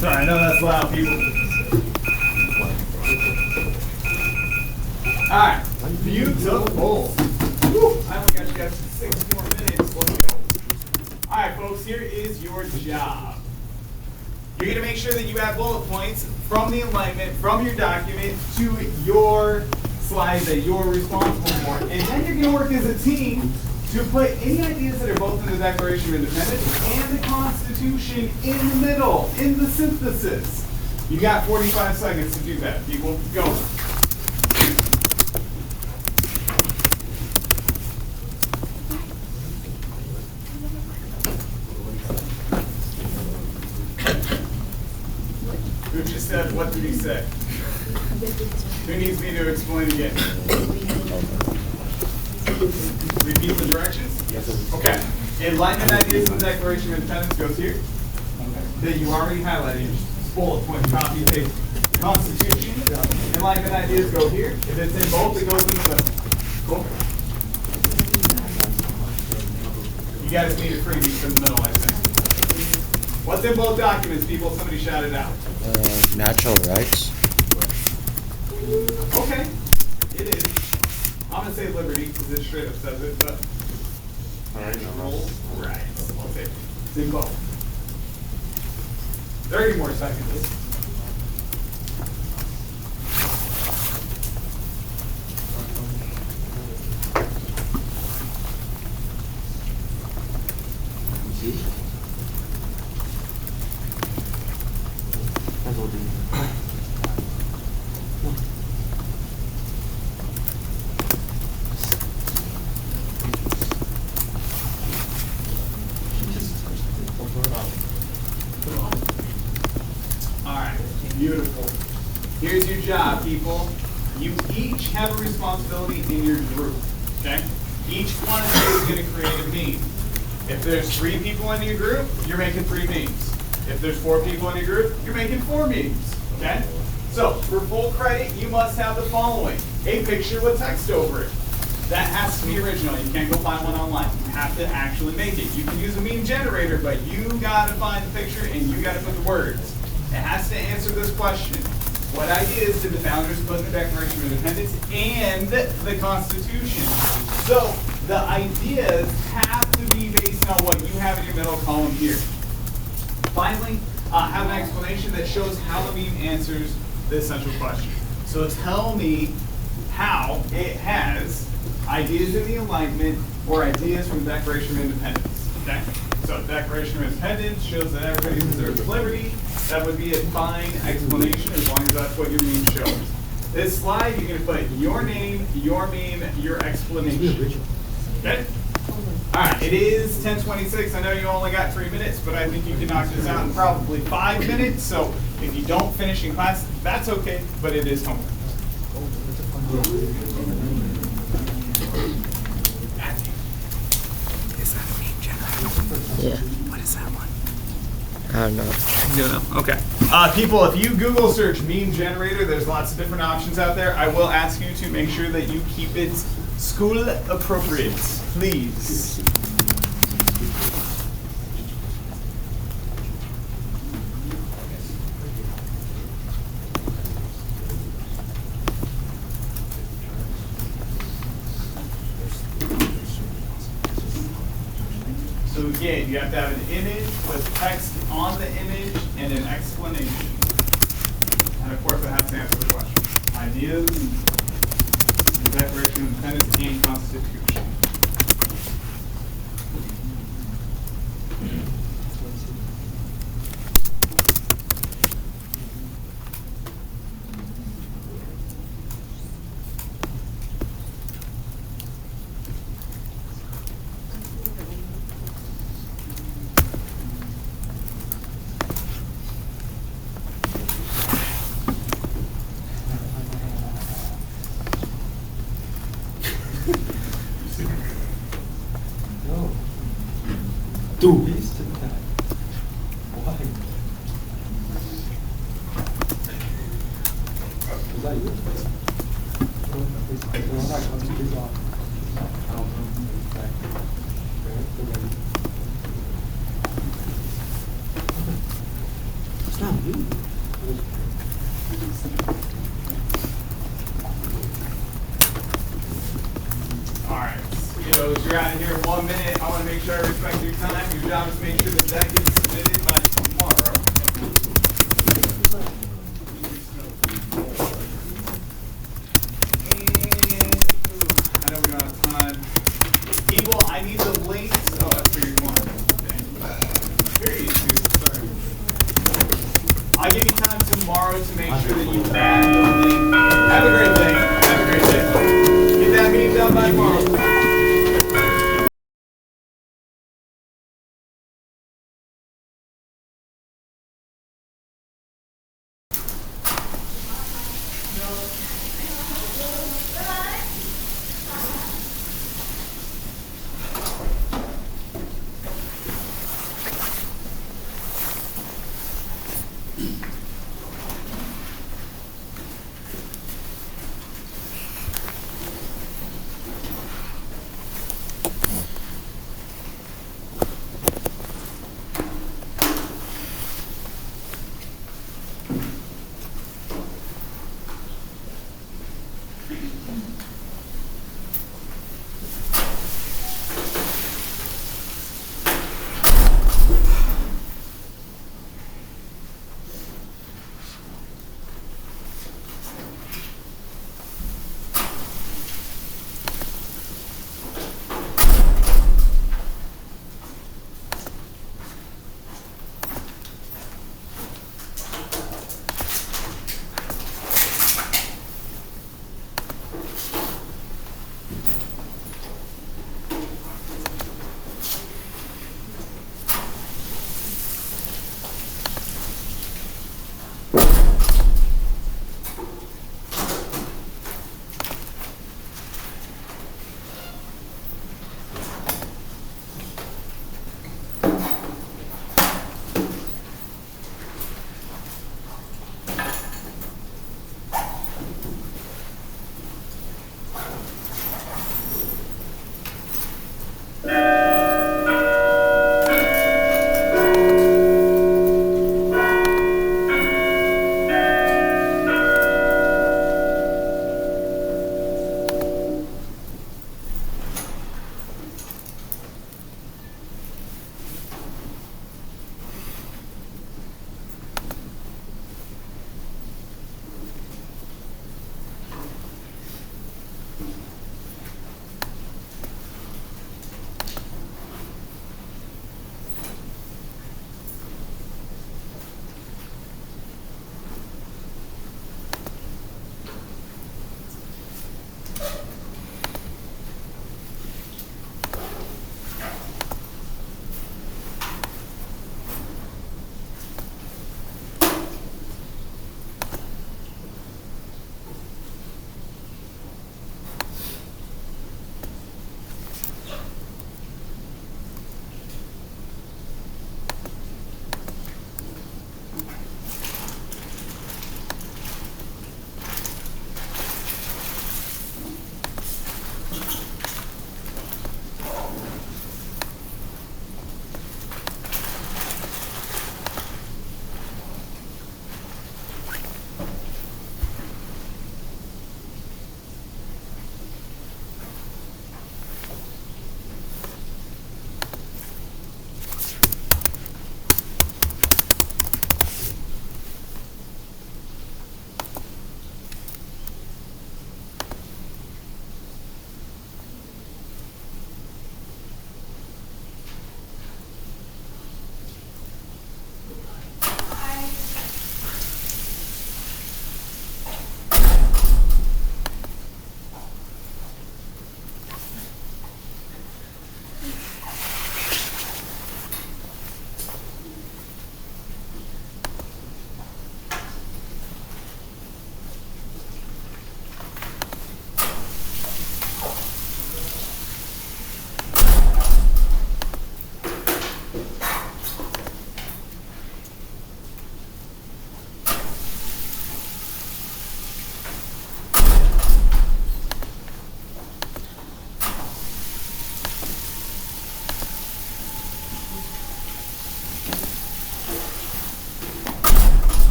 Sorry, I know that's loud, people. Alright, beautiful. Woo, I only got you guys 6 more minutes. Let's go. Alright, folks, here is your job. You're going to make sure that you have bullet points from the Enlightenment, from your document, to your slide that you're responsible for. And then you're going to work as a team to put any ideas that are both in the Declaration of Independence and the Constitution in the middle, in the synthesis. You got 45 seconds to do that. People, go. Who just said, what did he say? Who needs me to explain again? Repeat the directions? Okay. Enlightenment ideas in the Declaration of Independence goes here. That you already highlighted. Just bullet point, copy, and paste. Constitution. Enlightenment ideas go here. If it's in both, it goes in the middle. Cool. You guys need a freebie from the middle, I think. What's in both documents, people? Somebody shout it out. Natural rights. Okay, it is. I'm gonna say liberty because it straight up says it, but natural rights. I'll say it. It's in both. 30 more seconds. Alright, beautiful. Here's your job, people. You each have a responsibility in your group, okay? Each one of you is going to create a meme. If there's 3 people in your group, you're making 3 memes. If there's 4 people in your group, you're making 4 memes, okay? So, for full credit, you must have the following. A picture with text over it. That has to be original. You can't go find one online. You have to actually make it. You can use a meme generator, but you got to find the picture and you got to put the words. It has to answer this question. What ideas did the founders put in the Declaration of Independence and the Constitution? So, the ideas have to be based on what you have in your middle column here. Finally, have an explanation that shows how the meme answers the essential question. So tell me how it has ideas in the Enlightenment or ideas from the Declaration of Independence. Okay? So the Declaration of Independence shows that everybody deserves liberty. That would be a fine explanation as long as that's what your meme shows. This slide, you're going to put your name, your meme, your explanation. Okay? Alright, it is 10:26. I know you only got 3 minutes, but I think you can knock this out in probably 5 minutes. So if you don't finish in class, that's okay, but it is homework. Is that a meme generator? Yeah. What is that one? I don't know. You know, okay. People, if you Google search meme generator, there's lots of different options out there. I will ask you to make sure that you keep it school appropriate, please. So again, you have to have an image with text on the image and an explanation. And of course, it has to answer the question. Ideas, the Declaration of Independence, and Constitution. Alright, kiddos, you're out of here in 1 minute. I want to make sure I respect your time. Your job is to make sure that that gets submitted by tomorrow. And I know we don't have time. People, I need the links. Oh, that's where you're going. Here you go. Sorry. I'll give you time tomorrow to make sure that you add the link. Have a great day. Have a great day. Get that meeting done by tomorrow.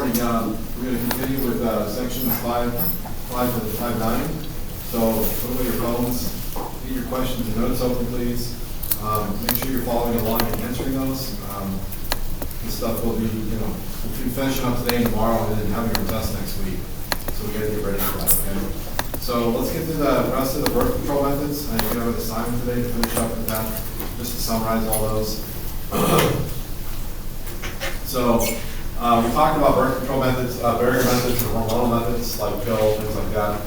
morning. We're going to continue with sections 5 to 5.9. So put away your phones, get your questions and notes open, please. Make sure you're following along and answering those. This stuff will be, we'll be finishing up today and tomorrow, and then having our test next week. So we got to get ready for that. Okay. So let's get to the rest of the birth control methods. I think we have an assignment today to finish up with that, just to summarize all those. So we talked about birth control methods, barrier methods, or hormonal methods like pill, things like that.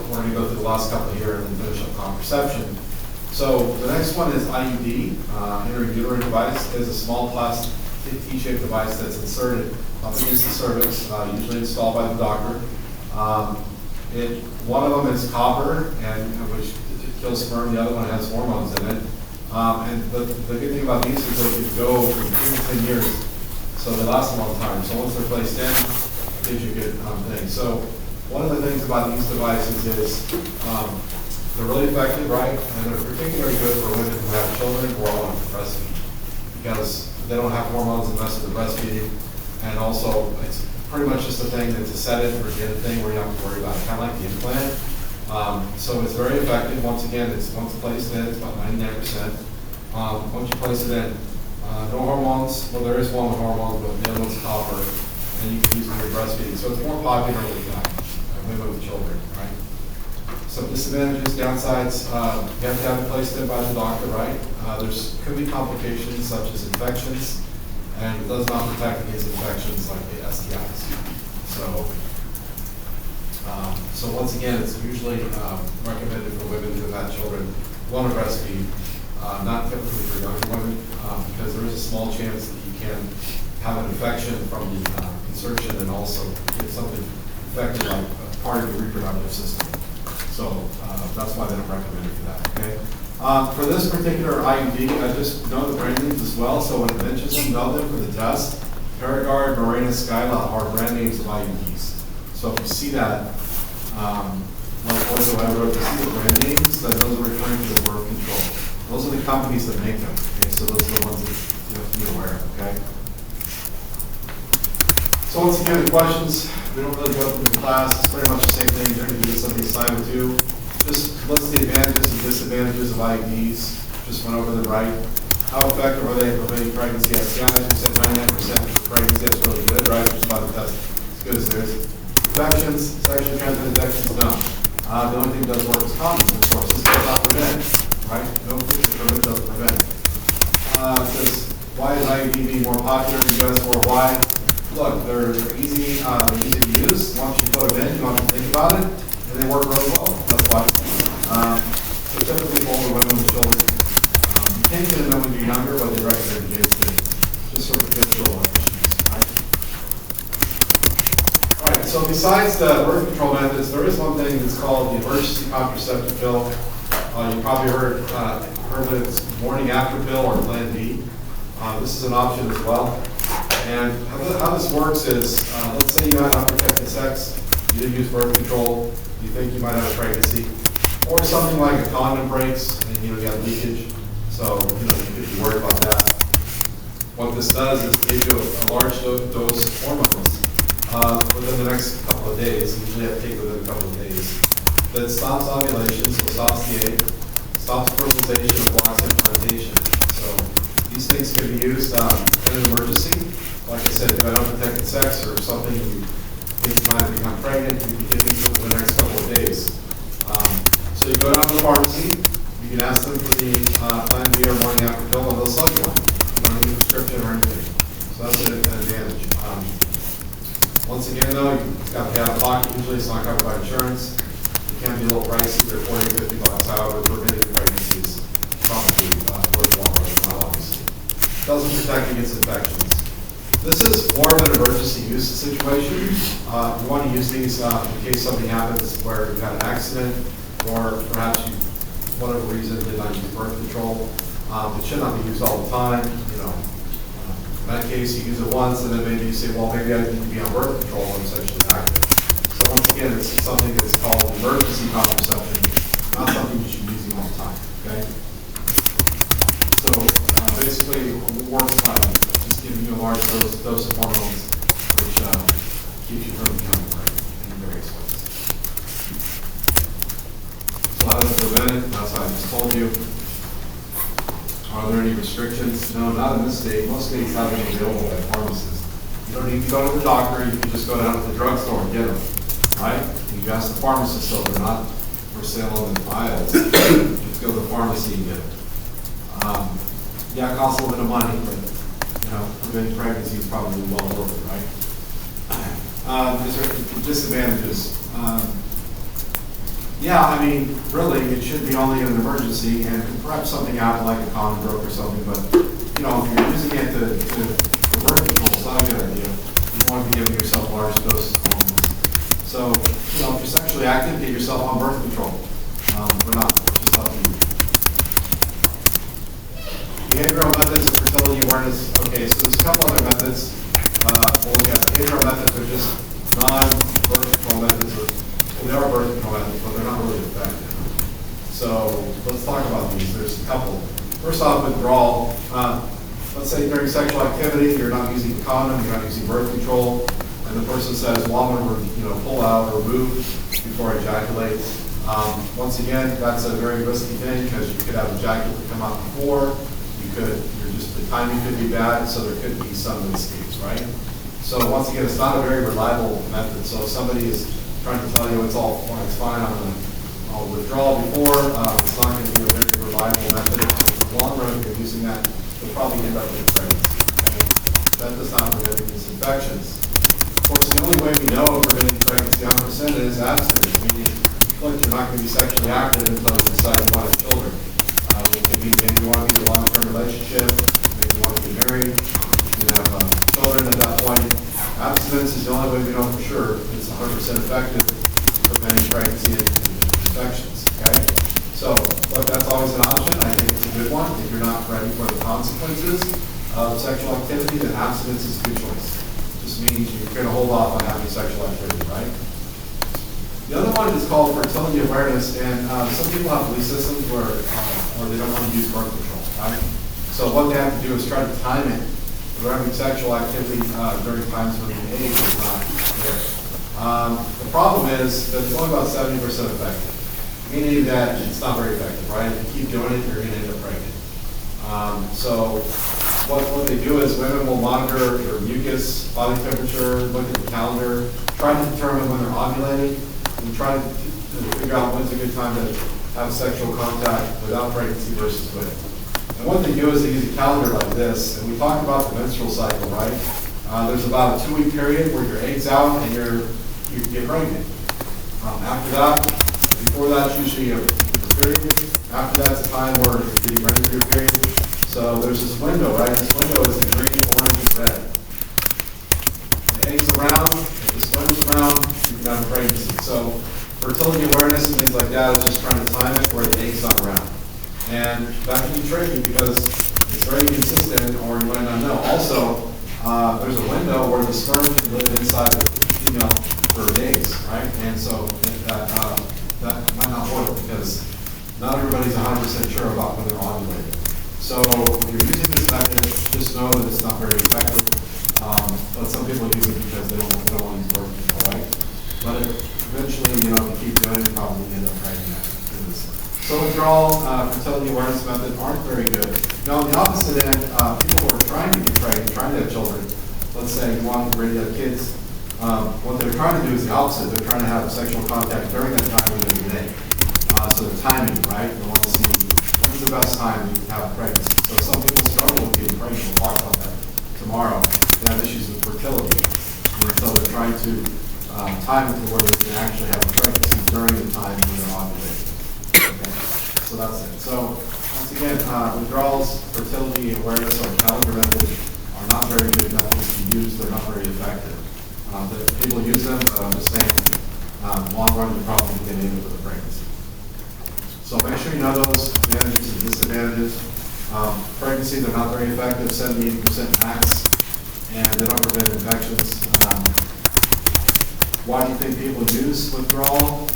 We're going to go through the last couple here and then finish up contraception. So the next one is IUD, intrauterine device. It is a small plastic T-shaped device that's inserted up against the cervix, usually installed by the doctor. One of them is copper, which kills sperm. The other one has hormones in it. And the good thing about these is they can go for 2 to 10 years, so they last a long time. So once they're placed in, it gives you a good thing. So one of the things about these devices is they're really effective, right? And they're particularly good for women who have children who are on breastfeed, because they don't have hormones that mess with the breastfeeding. And also, it's pretty much just a thing that's a set-it or get a thing where you don't have to worry about it, kind of like the implant. So it's very effective. Once again, once placed in, it's about 99%. Once you place it in, no hormones. Well, there is one with hormones, but the other one's copper, and you can use it for breastfeeding. So it's more popular with women with children, right? Some disadvantages, downsides. You have to have it placed in by the doctor, right? Could be complications such as infections, and it does not protect against infections like the STIs. So once again, it's usually recommended for women who have had children who want to breastfeed, not typically for younger women, because there is a small chance that you can have an infection from the insertion and also get something infected like part of your reproductive system. So that's why they don't recommend it for that. Okay. For this particular IUD, I just know the brand names as well. So when it mentions them, know them for the test. Paragard, Mirena, Skyla are brand names of IUDs. So if you see that, like whatever, if you see the brand names, then those are referring to the birth control. Those are the companies that make them. Okay? So those are the ones that you have to be aware of. Okay. So once again, the questions, we don't really go through the class. It's pretty much the same thing. They're going to do something assignment too. Just list the advantages and disadvantages of IUDs. Just went over them right. How effective are they for preventing pregnancy? STIs, we said 99% for pregnancy. That's really good, right? Just about the test as good as there is. Infections, sexually transmitted infections, no. The only thing that does work is condoms, of course. This does not prevent, right? No, it doesn't prevent. Says, why is IUD being more popular in the U.S. worldwide? Look, they're easy to use. Once you put them in, you don't have to think about it, and they work really well. That's why. So typically for older women with children, you can't get them when you're younger, but they recommend kids to just sort of control issues. All right. So besides the birth control methods, there is one thing that's called the emergency contraceptive pill. You probably heard of it as morning after pill or Plan B. This is an option as well. And how this works is, let's say you had unprotected sex, you didn't use birth control, you think you might have a pregnancy, or something like a condom breaks and you have leakage, so you could be worried about that. What this does is give you a large dose of hormones within the next couple of days. You usually have to take it within a couple of days. That stops ovulation, so stops the egg, stops fertilization, and blocks implantation. So these things can be used in an emergency. Like I said, if you had unprotected sex or something, you think you might have become pregnant, you can get these within the next couple of days. So you go down to the pharmacy, you can ask them for the Plan B or morning after pill, and they'll sell you one. You don't need a prescription or anything. So that's an advantage. Once again, though, you've got to pay out of pocket. Usually it's not covered by insurance. It can be a little pricey. They're $40 to $50. However, preventing pregnancies is probably worthwhile, obviously. It doesn't protect against infections. This is more of an emergency use situation. You want to use these in case something happens where you've had an accident, or perhaps you, for whatever reason, did not use birth control. It should not be used all the time. In that case, you use it once, and then maybe you say, well, maybe I need to be on birth control when I'm sexually active. So once again, it's something that's called emergency contraception, not something you should be using all the time. Okay. So basically, it works by just giving you a large dose of hormones, which keeps you from becoming pregnant in various ways. So how to prevent it? That's what I just told you. Are there any restrictions? No, not in this state. Most states have them available at pharmacists. You don't need to go to the doctor. You can just go down to the drugstore and get them, right? You can ask the pharmacist, so they're not for sale in the aisles. Just go to the pharmacy and get them. Yeah, it costs a little bit of money, but preventing pregnancy is probably well worth it, right? Is there disadvantages? Yeah, I mean, really, it should be only an emergency, and perhaps something out like a condom broke or something. But if you're using it for birth control, it's not a good idea. You don't want to be giving yourself large doses of hormones. So, if you're sexually active, get yourself on birth control. We're not just up to you. Behavioral methods of fertility awareness. Okay, so there's a couple other methods. We got behavioral methods are just non-birth control methods. They are birth control methods, but they're not really effective. So let's talk about these. There's a couple. First off, withdrawal. Let's say during sexual activity, you're not using a condom, you're not using birth control, and the person says, well, I'm going to pull out or move before I ejaculate. Once again, that's a very risky thing because you could have ejaculate come out before. The timing could be bad, so there could be some mistakes, right? So once again, it's not a very reliable method. So if somebody is trying to tell you it's fine, I'll withdraw before, it's not going to be a very reliable method. In the long run, if you're using that, you'll probably end up with pregnancy. Okay? That does not prevent these infections. Of course, the only way we know of preventing pregnancy 100% is abstinence, meaning you're not going to be sexually active until you decide you want to have children. Maybe you want to be in a long-term relationship, maybe you want to be married, you have children at that point. Abstinence is the only way we know for sure it's 100% effective in preventing pregnancy and infections, okay? So, look, that's always an option. I think it's a good one. If you're not ready for the consequences of sexual activity, then abstinence is a good choice. It just means you're going to hold off on having sexual activity, right? The other one is called fertility awareness, and some people have belief systems where they don't want to use birth control, right? So what they have to do is try to time it. They're having sexual activity during times when the egg is not there. The problem is that it's only about 70% effective, meaning that it's not very effective, right? If you keep doing it, you're going to end up pregnant. So what they do is women will monitor their mucus, body temperature, look at the calendar, try to determine when they're ovulating, and try to figure out when's a good time to have sexual contact without pregnancy versus with. And what they do is they use a calendar like this, and we talked about the menstrual cycle, right? There's about a 2-week period where your egg's out and you get pregnant. After that, before that, usually your period. After that's a time where you're getting ready for your period. So there's this window, right? This window is the green, orange, and red. The egg's around, if the sperm's around, you can have a pregnancy. So fertility awareness and things like that is just trying to time it where the egg's not around. And that can be tricky because it's very inconsistent or you might not know. Also, there's a window where the sperm can live inside the female for days, right? And so that might not work because not everybody's 100% sure about when they're ovulating. So if you're using this method, just know that it's not very effective. But some people use it because they don't want to use birth control, right? But eventually, if you keep doing it, you probably end up pregnant. So withdrawal, fertility awareness methods aren't very good. Now, on the opposite end, people who are trying to get pregnant, trying to have children, let's say you want to ready to have kids, what they're trying to do is the opposite. They're trying to have sexual contact during that time of the day. So the timing, right? They want to see when's the best time to have pregnancy. So some people struggle with getting pregnant. We'll talk about that tomorrow. They have issues with fertility. And so they're trying to time it to where they can actually have a pregnancy during the time when they're ovulating. Okay. So that's it. So once again, withdrawals, fertility awareness, or calendar methods are not very good methods to use. They're not very effective. The people use them, but I'm just saying, long run, you probably get into with a pregnancy. So make sure you know those advantages and disadvantages. Pregnancy, they're not very effective, 70-80% max, and they don't prevent infections. Why do you think people use withdrawal?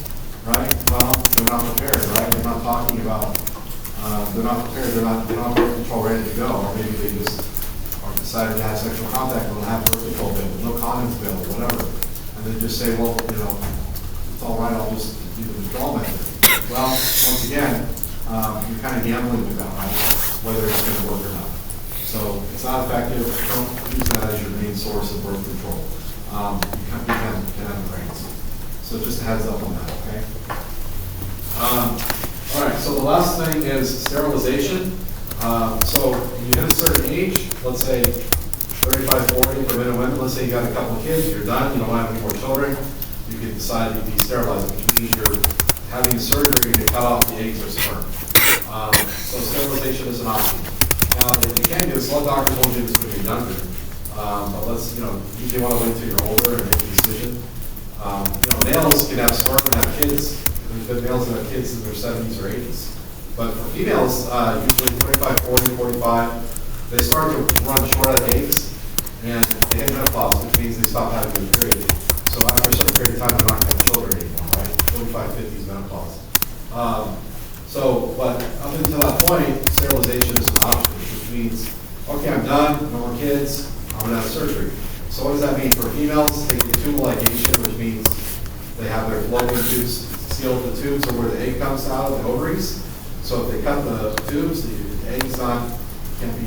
Right? Well, they're not prepared, right? They're not talking about, they're not prepared, they're not birth control ready to go, or maybe they just are decided to have sexual contact and they'll have birth control available, no condoms available, whatever. and then just say, well, it's all right, I'll just do the withdrawal method. Well, once again, you're kind of gambling with that, right? Whether it's going to work or not. So it's not effective. Don't use that as your main source of birth control. You can have pregnancy. So just a heads up on that, okay? All right, so the last thing is sterilization. So when you hit a certain age, let's say 35, 40 for men and women, let's say you got a couple of kids, you're done, you don't want to have any more children, you can decide to be sterilized, which means you're having surgery to cut off the eggs or sperm. So sterilization is an option. Now, if you can do this, blood doctor told you this when you're younger, but let's, usually want to wait until you're older and make a decision. Males can have sperm and have kids. There's been males that have kids in their 70s or 80s. But for females, usually 25, 40, 45, they start to run short on eggs, and they hit menopause, which means they stop having their period. So after a certain period of time, they're not going to have children anymore, right? 45, 50 is menopause. But up until that point, sterilization is an option, which means, okay, I'm done, no more kids, I'm going to have surgery. So what does that mean for females? They get tubal ligation, which means they have their fallopian tubes sealed. The tubes are where the egg comes out of the ovaries. So if they cut the tubes, the eggs can be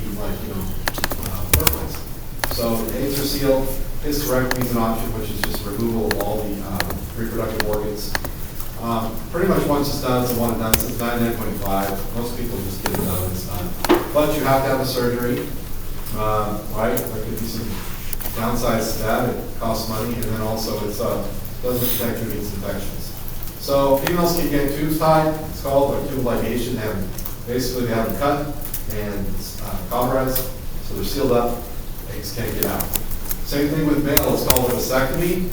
fertilized. So the eggs are sealed. Hysterectomy is an option, which is just removal of all the reproductive organs. Pretty much once it's done, it's a one and done. Since 99.5, most people just get it done and it's done. But you have to have a surgery, right? There could be some downsides to that. It costs money, and then also it doesn't protect you against infections. So females can get tubes tied. It's called a tubal ligation. Basically, they have them cut and cauterized, so they're sealed up. Eggs can't get out. Same thing with male. It's called a vasectomy.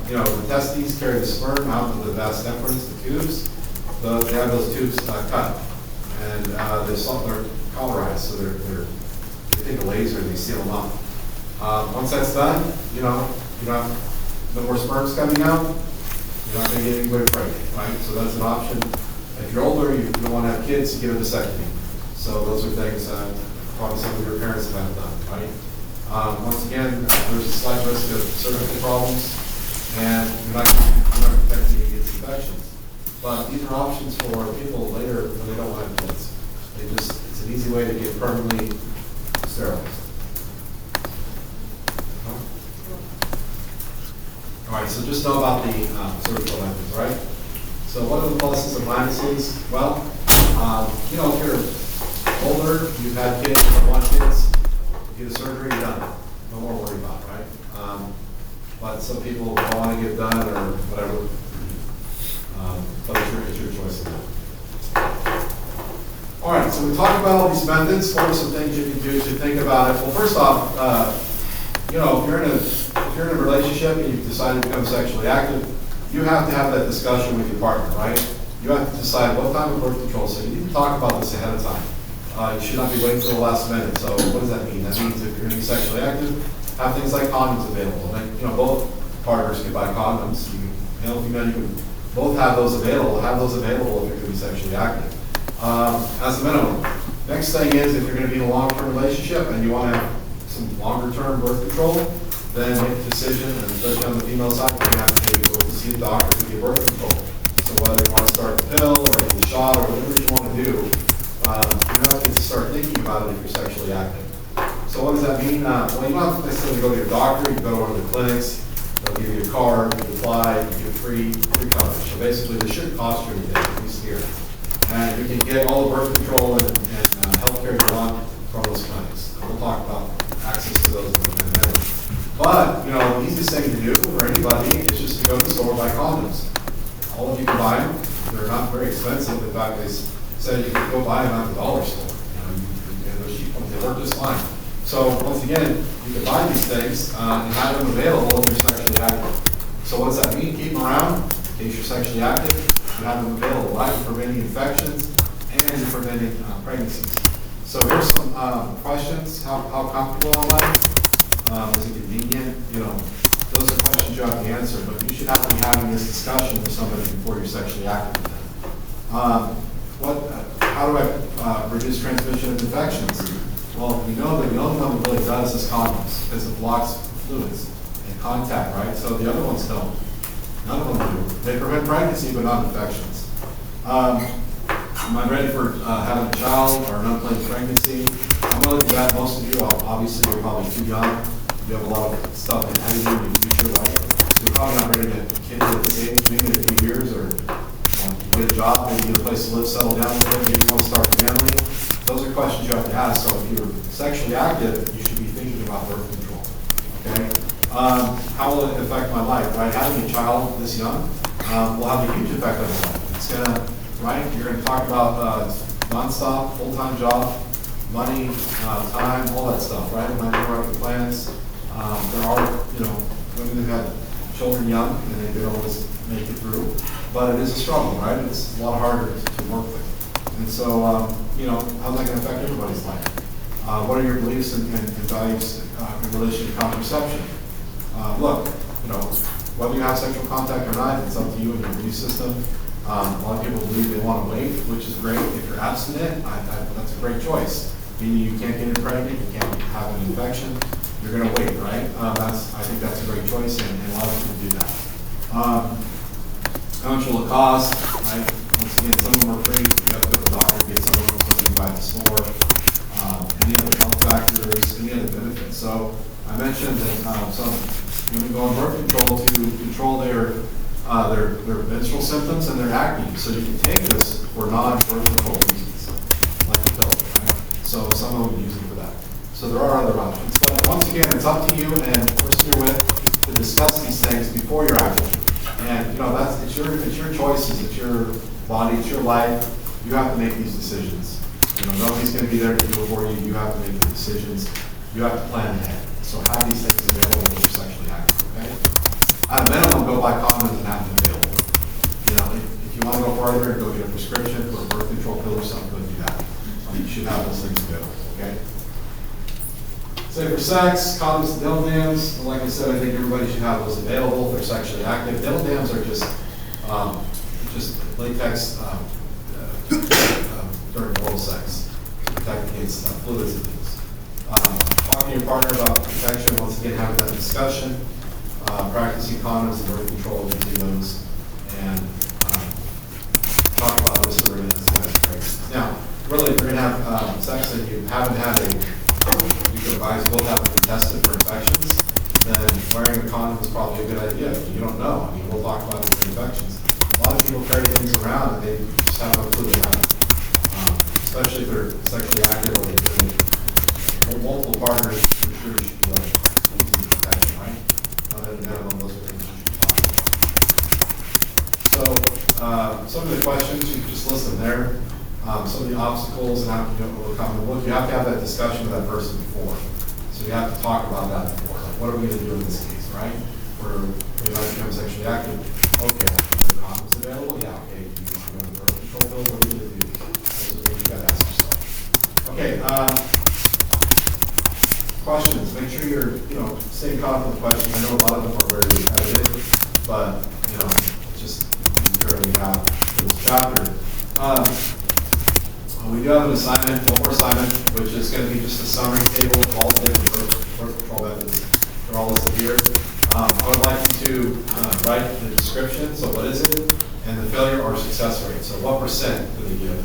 The testes carry the sperm out of the vas deferens, the tubes. They have those tubes cut, and they're cauterized, so they take a laser and they seal them up. Once that's done, you have no more sperms coming out. You're not going to get anybody pregnant, right? So that's an option. If you're older, you don't want to have kids, you get a vasectomy. So those are things probably some of your parents have done, right? Once again, there's a slight risk of cervical problems, and you're not protecting against infections. But these are options for people later when they don't have kids. It's an easy way to get permanently sterilized. All right, so just know about the surgical methods, right? So what are the pluses and minuses? Well, if you're older, you've had kids, you don't want kids, you get a surgery, you're done. No more worry about, right? But some people don't want to get done or whatever. But it's your choice in that. All right, so we talked about all these methods. What are some things you can do to think about it? Well, first off, if you're in a relationship and you've decided to become sexually active, you have to have that discussion with your partner, right? You have to decide what time of birth control. So you need to talk about this ahead of time. You should not be waiting until the last minute. So what does that mean? That means if you're going to be sexually active, have things like condoms available. And both partners can buy condoms. Male and female, you can both have those available. Have those available if you're going to be sexually active. As a minimum. Next thing is if you're going to be in a long-term relationship and you want to have some longer-term birth control, then make a decision, and especially on the female side, you're going to have to maybe go to see a doctor to get birth control. So whether you want to start the pill or the shot or whatever you want to do, you have to start thinking about it if you're sexually active. So what does that mean? Well, you don't have to necessarily go to your doctor. You can go to one of the clinics. They'll give you a card, you can fly, you get free coverage. So basically, this shouldn't cost you anything, at least here. And you can get all the birth control and health care you want from those clinics. And we'll talk about access to those in a minute. But, the easiest thing to do for anybody is just to go to the store and buy condoms. All of you can buy them. They're not very expensive. In fact, they said you can go buy them at the dollar store. Those cheap ones, they work just fine. So, once again, you can buy these things and have them available if you're sexually active. So, what does that mean? Keep them around in case you're sexually active. You have them available. Right? You're preventing infections and you're preventing pregnancies. So, here's some questions. How comfortable am I? Is it convenient? Those are questions you have to answer, but you should have to be having this discussion with somebody before you're sexually active with them. How do I reduce transmission of infections? Well, we know that the only one that really does is condoms, because it blocks fluids and contact, right? So the other ones don't. None of them do. They prevent pregnancy, but not infections. Am I ready for having a child or an unplanned pregnancy? I'm willing to do that. Most of you, obviously, you're probably too young. You have a lot of stuff ahead of you in your future, right? So you're probably not ready to get kids at this age, maybe in a few years, or get a job, maybe get a place to live, settle down a little bit, maybe you want to start a family. Those are questions you have to ask. So if you're sexually active, you should be thinking about birth control. Okay? How will it affect my life, right? Having a child this young will have a huge effect on your life. It's gonna, right? You're gonna talk about nonstop, full-time job, money, time, all that stuff, right? When I interrupt the plans, there are, women who've had children young and they don't always make it through, but it is a struggle, right? It's a lot harder to work with. And so, how's that gonna affect everybody's life? What are your beliefs and values in relation to contraception? Look, whether you have sexual contact or not, it's up to you and your belief system. A lot of people believe they want to wait, which is great. If you're abstinent, that's a great choice. Meaning you can't get pregnant, you can't have an infection, you're going to wait, right? I think that's a great choice, and a lot of people do that. How much will it cost? Right? Once again, some of them are free. You have to go to the doctor, get some of them, some you buy at the store. Any other health factors, any other benefits. So I mentioned that some women go on birth control to control their menstrual symptoms and their acne. So you can take this for non-birth control reasons, like the pill. Right? So some of them use it for that. So there are other options. But once again, it's up to you and the person you're with to discuss these things before you're active. And it's your choices, it's your body, it's your life. You have to make these decisions. Nobody's going to be there to do it for you. You have to make the decisions. You have to plan ahead. So have these things available when you're sexually active, okay? At a minimum, go buy condoms and have them available. If you want to go further, go get a prescription for a birth control pill or something, go do that. You should have those things available, okay? Safer sex, condoms and dildo dams. Like I said, I think everybody should have those available if they're sexually active. Dildo dams are just latex during oral sex to protect against fluids and things. Talking to your partner about protection, once again, having that discussion, practicing condoms and birth control, using those, and talk about risk of pregnancy. Now, really, if you're going to have sex and you haven't had you can advise both have been tested for infections, then wearing a condom is probably a good idea. If you don't know, we'll talk about these infections. A lot of people carry things around and they just have no clue they have it. Especially if they're sexually active or they've been multiple partners, for sure you should use protection, right? Not at a minimum, those are things you should talk about. So, some of the questions, you can just list them there. Some of the obstacles and how to overcome them. Look, you have to have that discussion with that person before. So you have to talk about that before. Like, what are we going to do in this case, right? Where we might become sexually active. Okay, are there condoms available? Yeah, okay. Do you want to birth control pill? What are you going to do? You got to ask yourself. Okay. Questions. Make sure you're, stay confident with questions. I know a lot of them are very repetitive, but just barely have this chapter. We do have an assignment, one more assignment, which is going to be just a summary table of all the different birth control methods. They're all listed here. I would like you to write the description. So what is it? And the failure or success rate. So what percent do they give?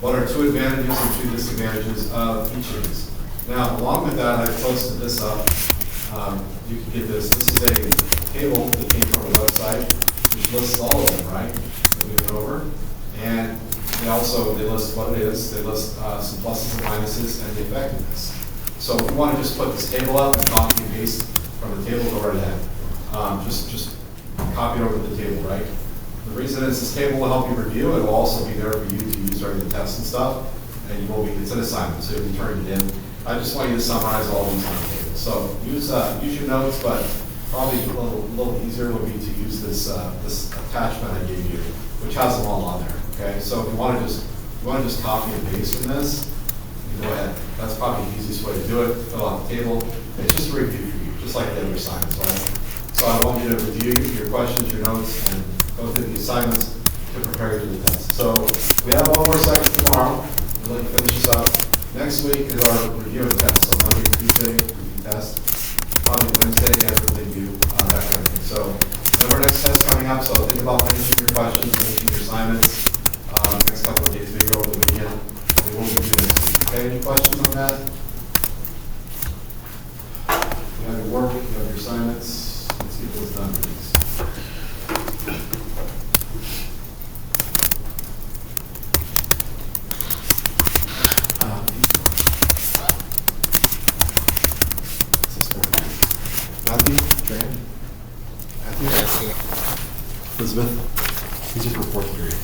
What are 2 advantages and 2 disadvantages of each of these? Now, along with that, I've posted this up. You can get this. This is a table that came from a website, which lists all of them, right? That we went over. And they list what it is. They list some pluses and minuses and the effectiveness. So if you want to just put this table up and copy and paste from the table, go right ahead. Just copy it over to the table, right? The reason is this table will help you review. It will also be there for you to use during the tests and stuff. And it's an assignment, so you'll be turning it in. I just want you to summarize all these on the table. So use your notes, but probably a little easier would be to use this attachment I gave you, which has them all on there. Okay, so if you want to just copy and paste from this, you go ahead. That's probably the easiest way to do it. Fill out the table. It's just a review for you, just like the other assignments, right? So I want you to review your questions, your notes, and go through the assignments to prepare you for the test. So we have one more section tomorrow. We'd like to finish this up. Next week is our review of the test. So Monday, Tuesday, review test. Probably Wednesday again for the review. Okay, any questions on that? You have your work, you have your assignments, let's get those done, please. Matthew, Tran? Matthew? Elizabeth? He's just for fourth period.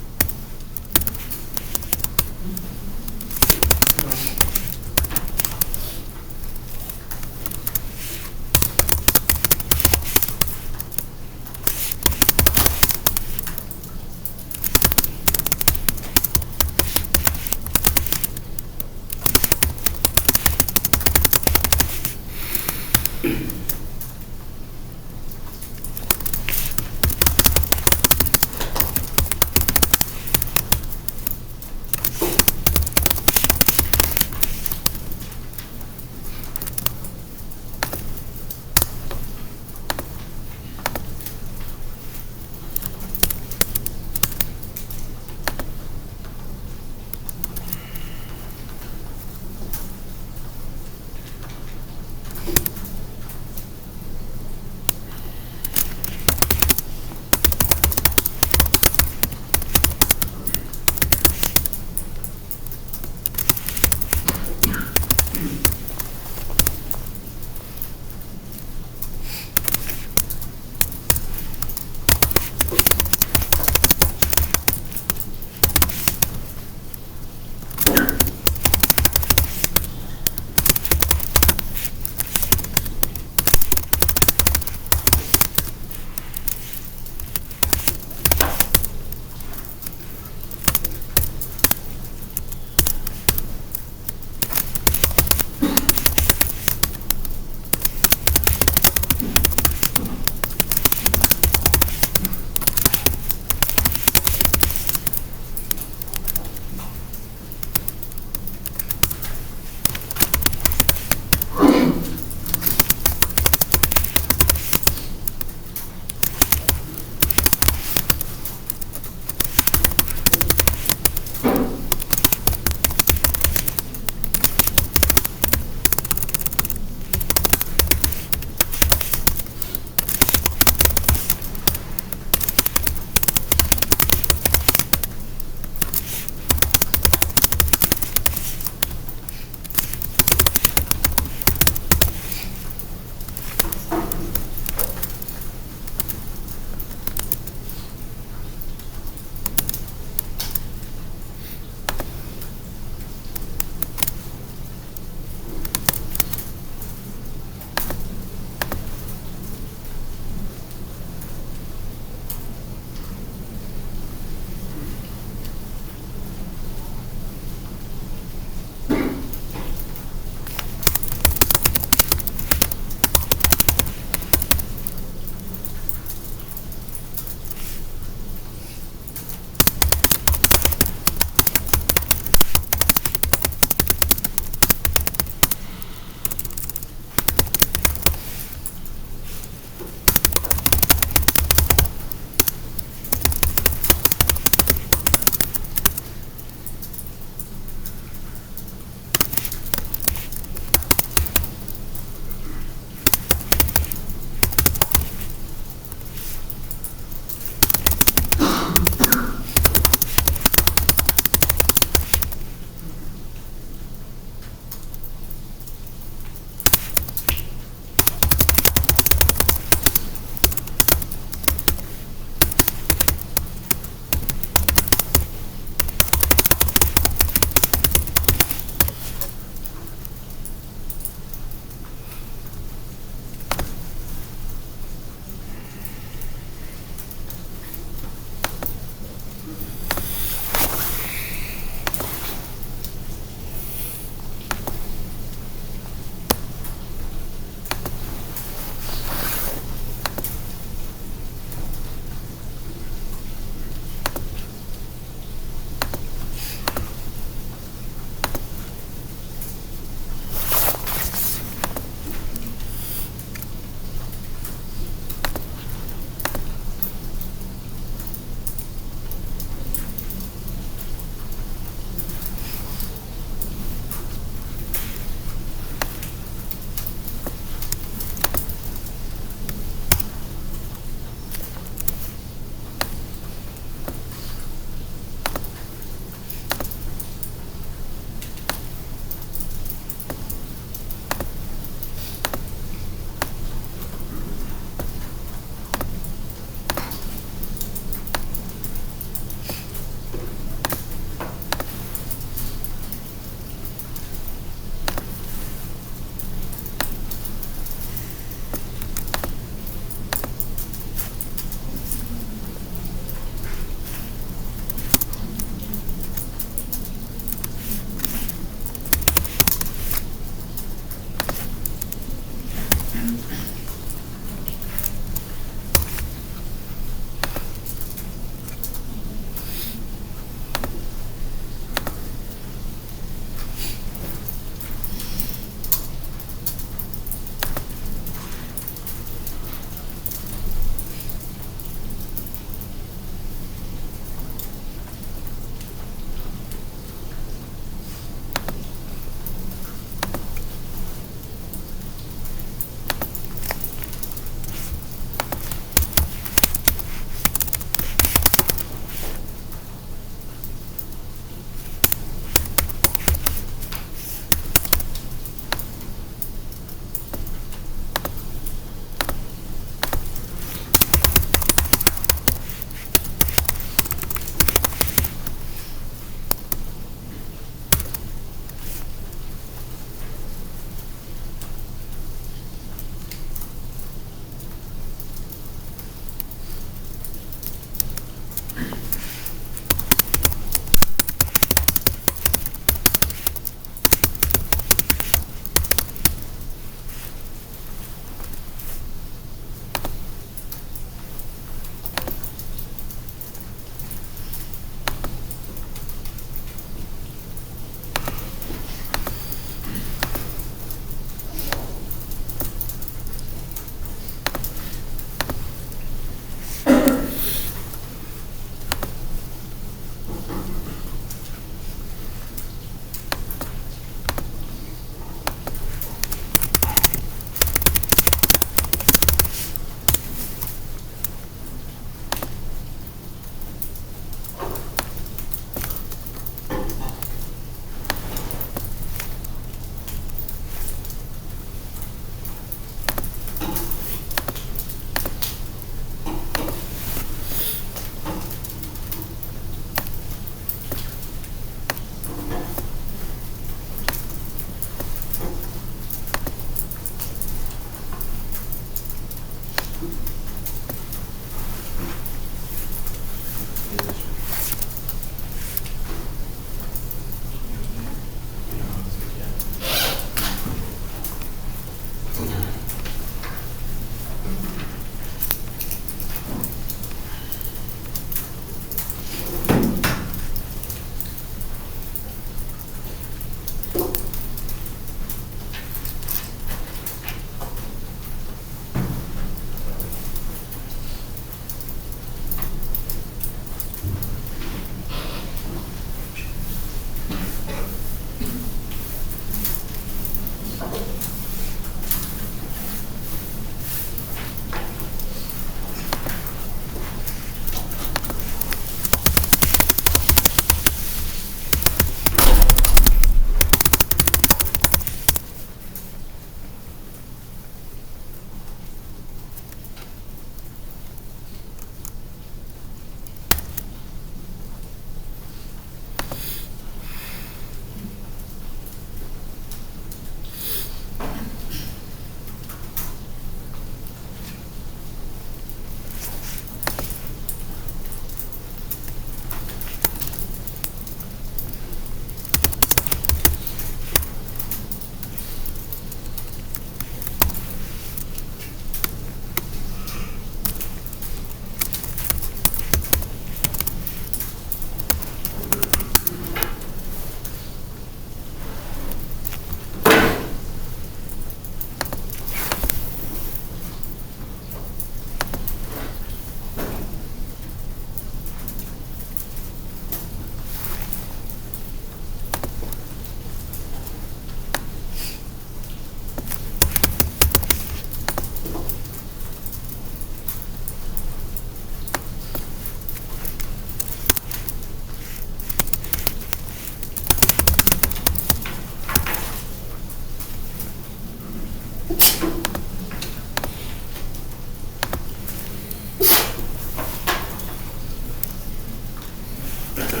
You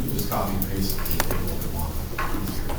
can just copy and paste it and take a little bit longer. Easier.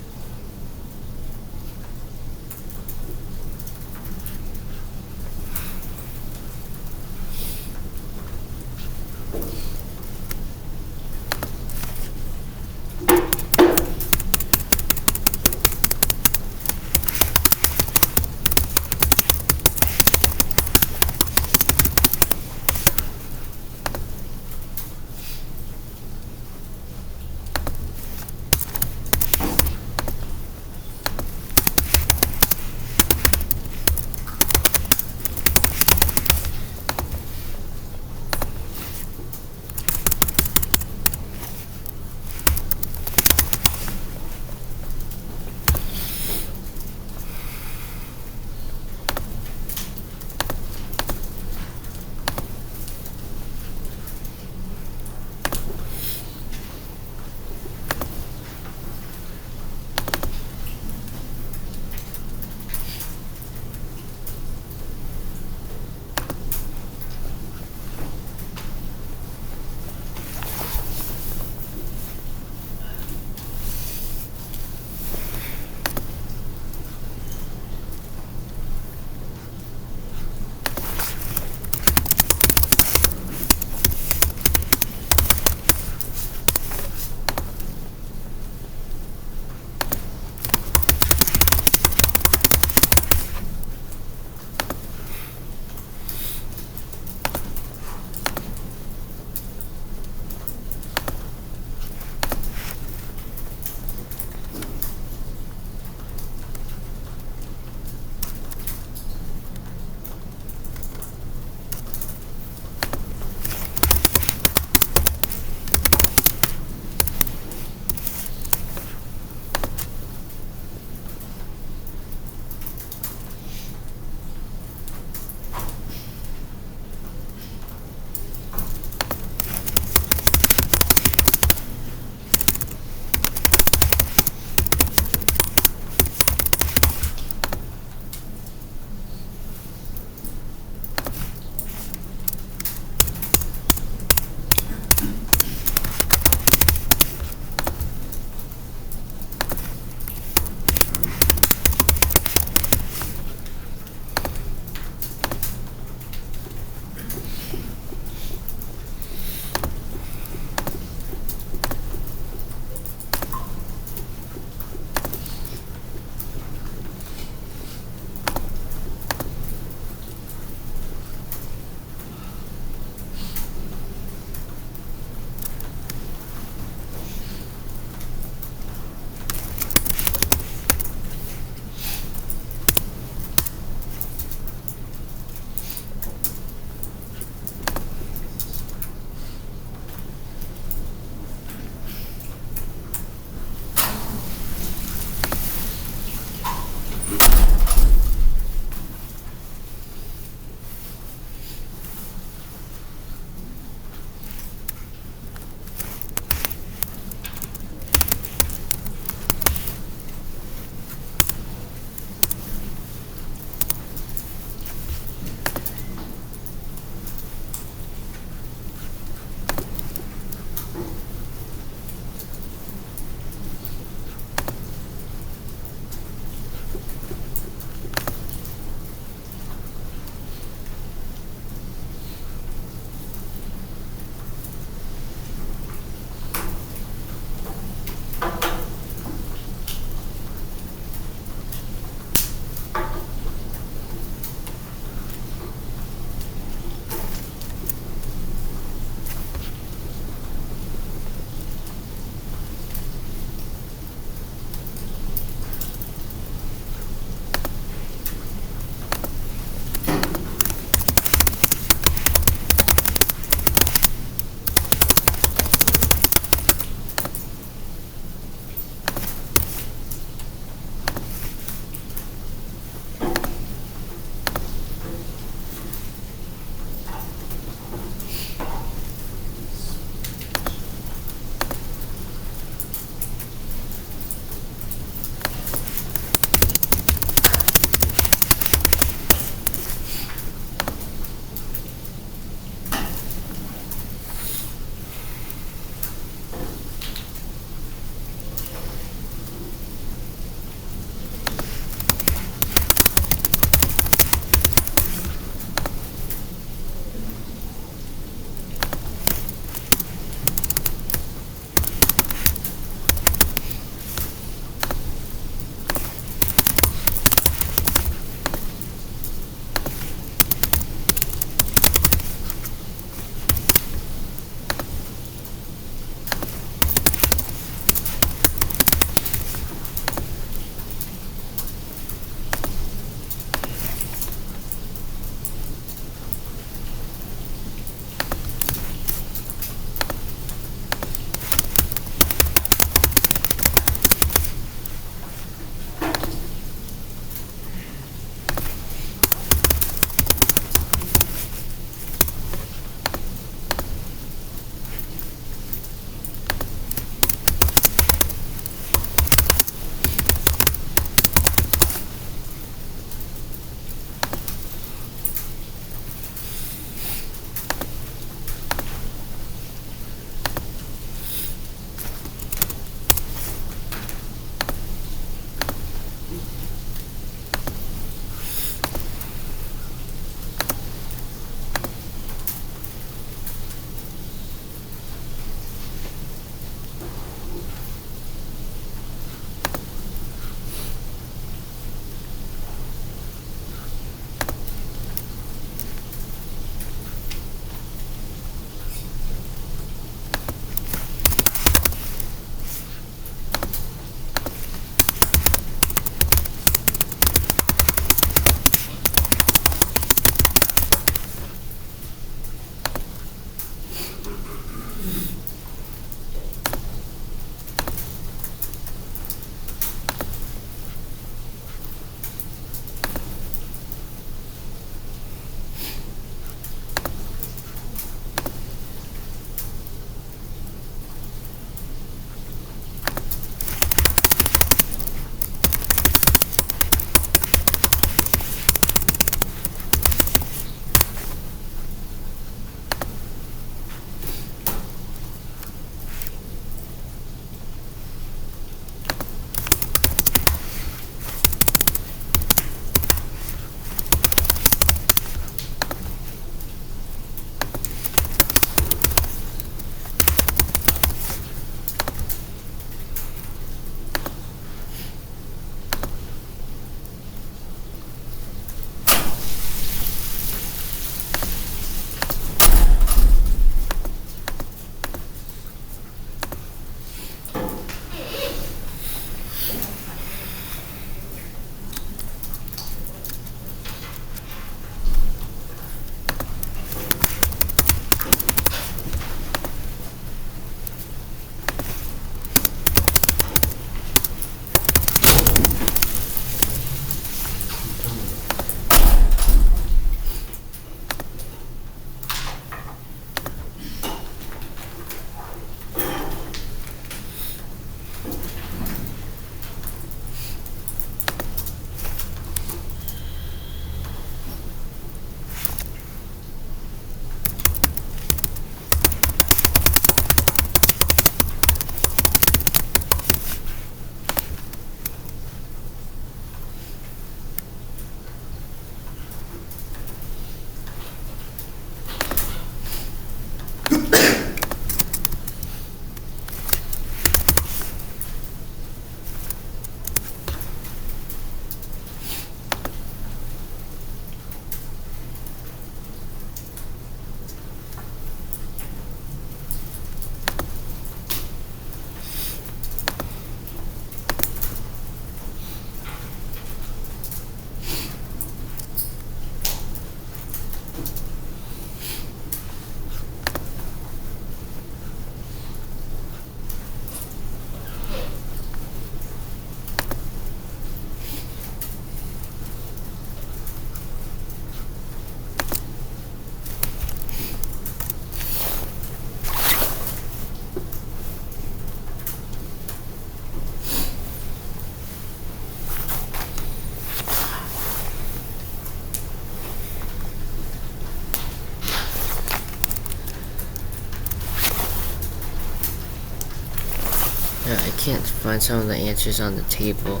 I can't find some of the answers on the table.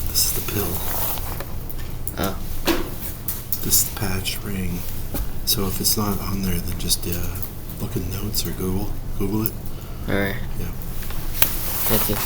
This is the pill. Oh. This is the patch ring. So if it's not on there, then just look in notes or Google it. Alright. Yeah. Thank you.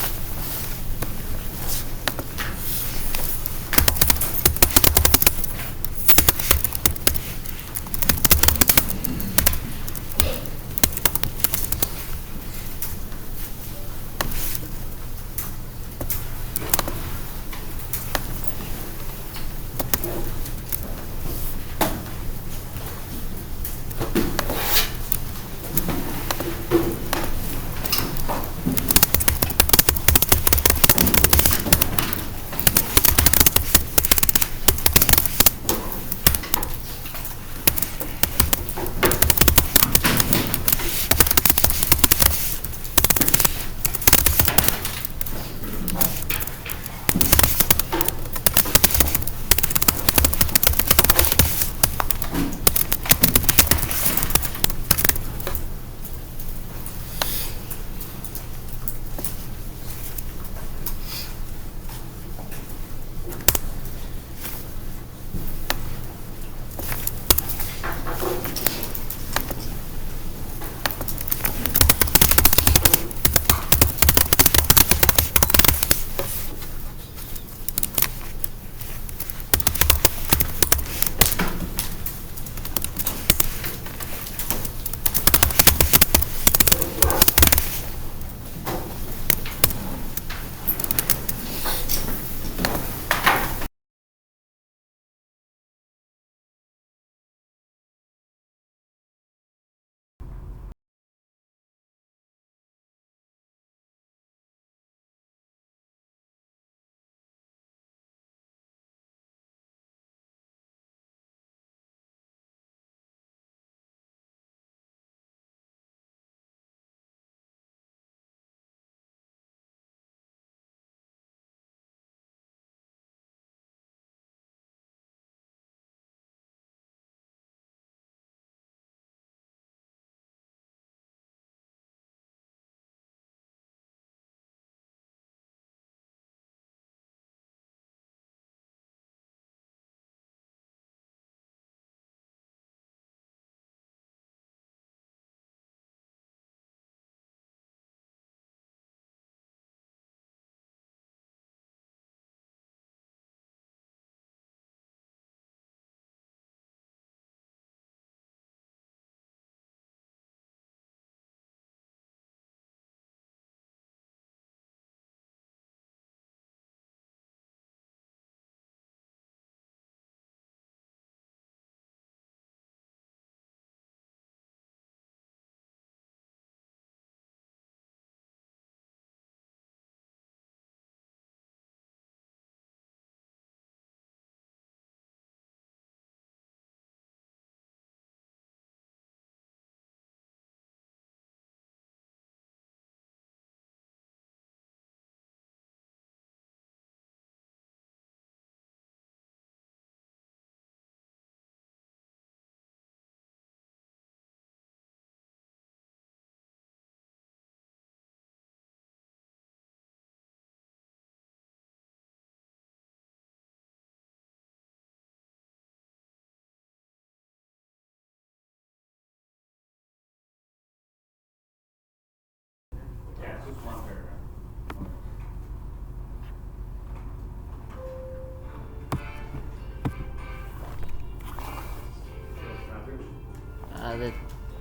Yeah, it's just one paragraph.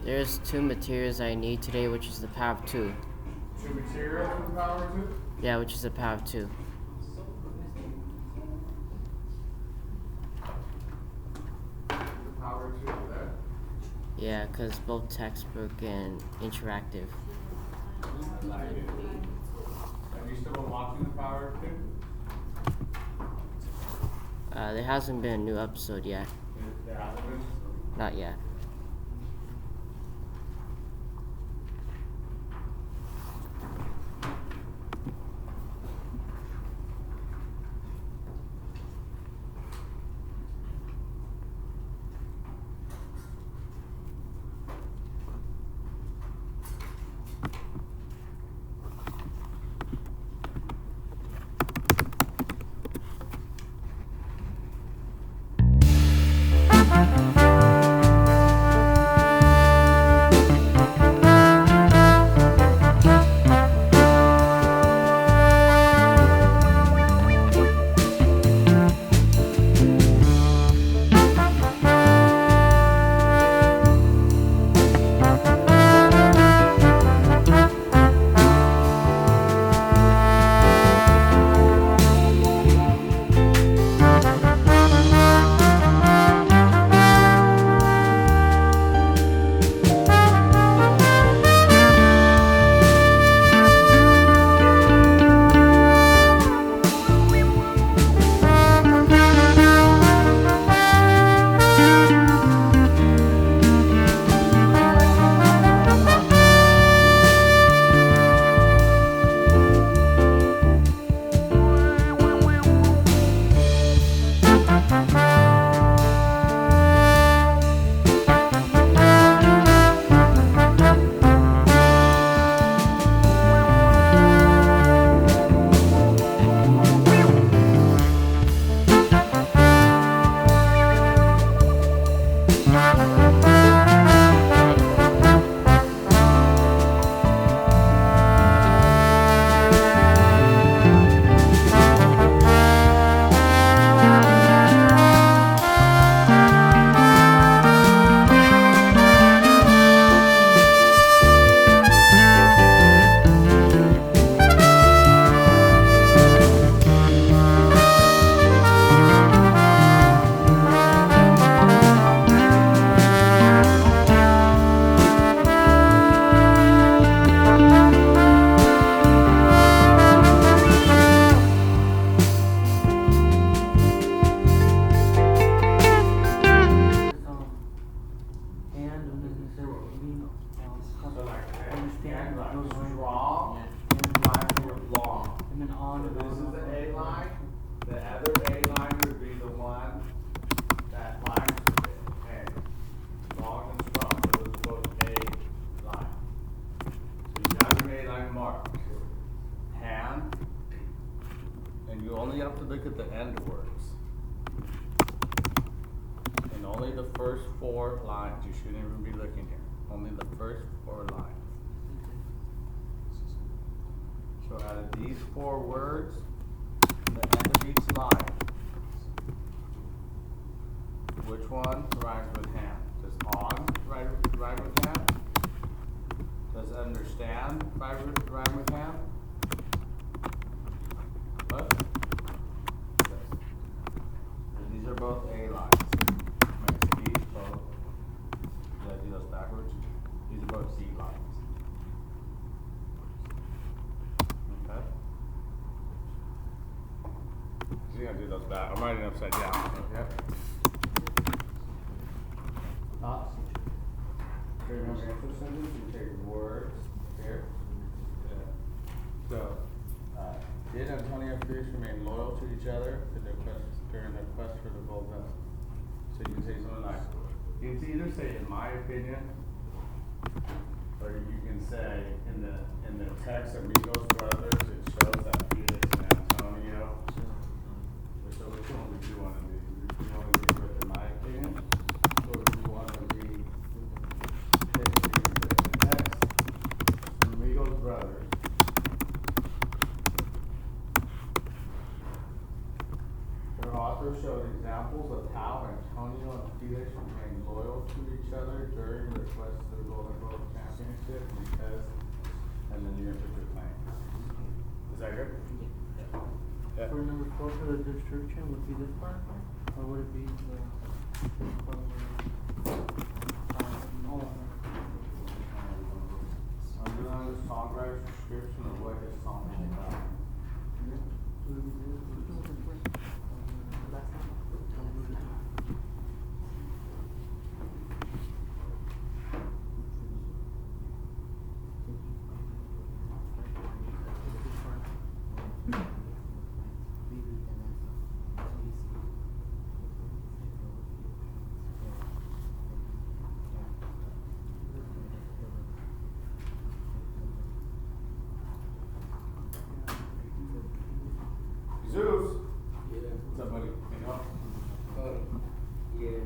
There's 2 materials I need today, which is the power of 2. 2 materials for the power of 2? Yeah, which is the power of 2. The power of 2 of that? Yeah, because both textbook and interactive. Have you still been watching the power of 2? There hasn't been a new episode yet. There hasn't been? Not yet. and then instead of being So like, understand like those lines. strong, And line with long. and then on. So this is the A line. The other A line would be the one that lines with it. A. Long and strong. So those are both A line. So you got your A line marked. Hand. And you only have to look at the end words. And only the first 4 lines. You shouldn't even be looking here. Only the first 4 lines. So out of these 4 words, the end of each line, which one rhymes with hand? Does on rhyme with hand? Does understand rhyme with hand? What? Yes. And these are both A lines. Makes these both. Did I do those backwards? These are both C lines. Okay. So you're gonna do those back. I'm writing upside down. Yep. Thoughts? So remember answer sentence, you take words here. Yeah. So, did Antonio and Cruz remain loyal to each other during their quest for the gold medal? So you can say something like, you can either say, in my opinion, or you can say, in the text of Migos Brothers, it shows that Felix and Antonio. So which one would you want to do? Do you want to read with, in my opinion? Or do you want to read the text from Migos Brothers? Their author showed examples of how Antonio and Felix remained loyal to each other during their quest to the Golden Glove Championship because, and then you're gonna put your claim. Is that good? Yeah. For number 4 for the description would be this part, or would it be the Underline the songwriter's description of what his song is about. Zeus. Yeah. What's up, buddy? You know? yeah.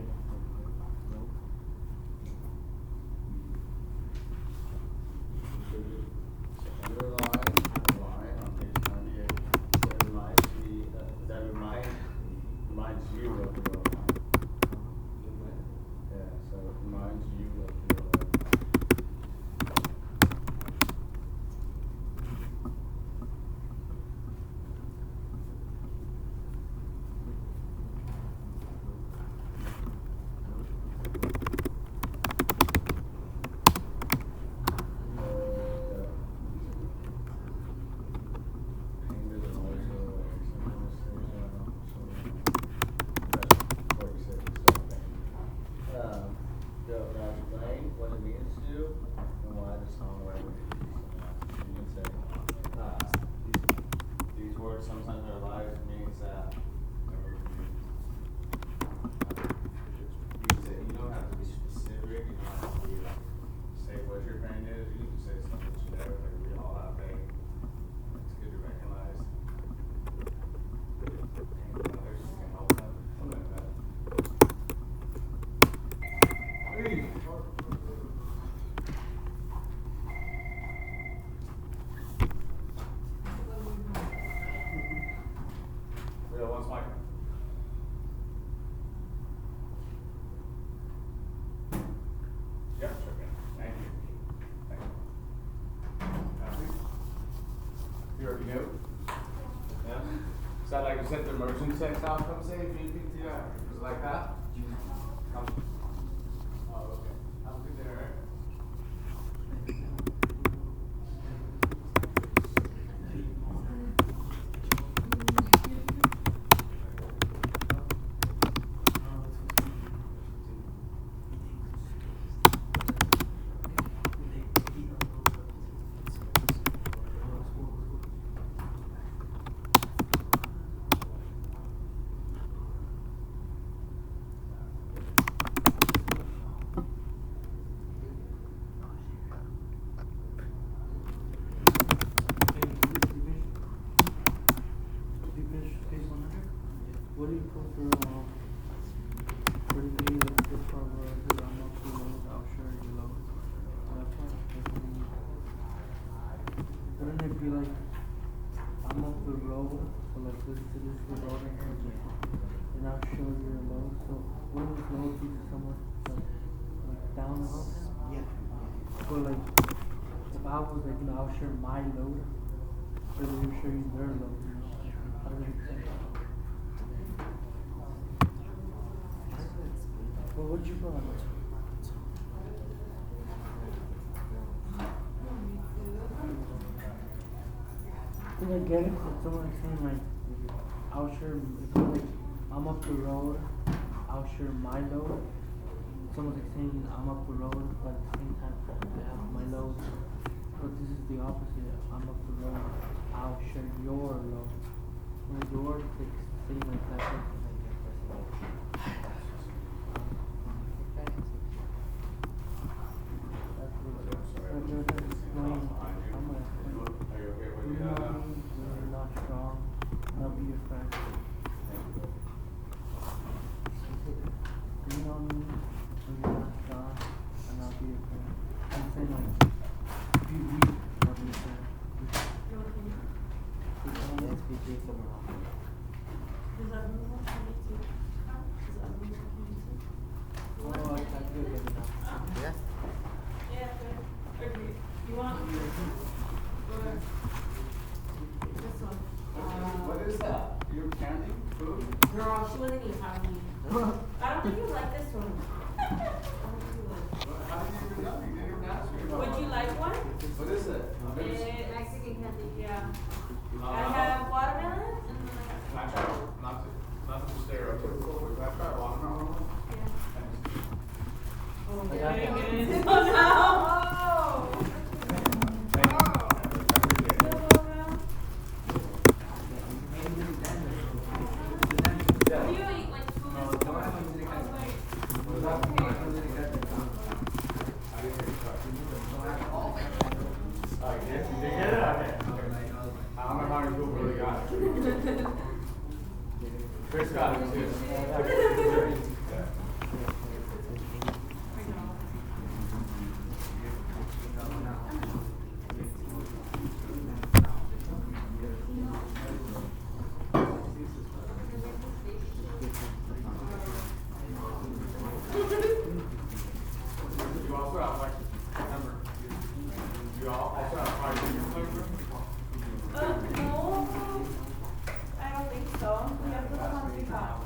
Underline on page 98. That reminds you of your line. Yeah, so it reminds you of your line. Explain what it means to and why the songwriter would use it. You can say, these words sometimes are lies means that. You can say, you don't have to be specific, you don't have to be like, say what your pain is, you can say something generic, like we all have pain. It's good to recognize. Pain of others, you can help them, something like that. Hey. Real one's Mike. Yep, sure can. Thank you. Thank you. Happy? You already know? Yeah? Is that like you sent the emergency text out? Come say if you need to. Was it like that? Come. Oh, okay. Have a good day, all right? for the day that the cover that I'm up to load, I'll share you load. That part, wouldn't it be like I'm up the road, so like this to this the road and I'll show you your load. So wouldn't this load be to someone like down the road? Yeah. But like if I was like, I'll share my load, so they'll share you their load, How does that make sense? Well, what did you put on this? Did I get it? Someone saying like, I'll share, if like, I'm up the road, I'll share my load. Someone's like saying I'm up the road, but at the same time, I have my load. But this is the opposite. I'm up the road, I'll share your load. When yours is saying like that. What is that? You're counting food? No, she wasn't even happy. I don't think you like this one. How did you even know? You didn't even ask me. Would you like one? What is it? Mexican candy, yeah. I have watermelon and then Can I try, not to stereotypical, but can I try watermelon? yeah. Thanks. Oh, no. Do you eat like food? I don't know how many people really got it. Chris got it too. You also have like, remember, you also have 5 years flavor? No, I don't think so. We have to put them on the top.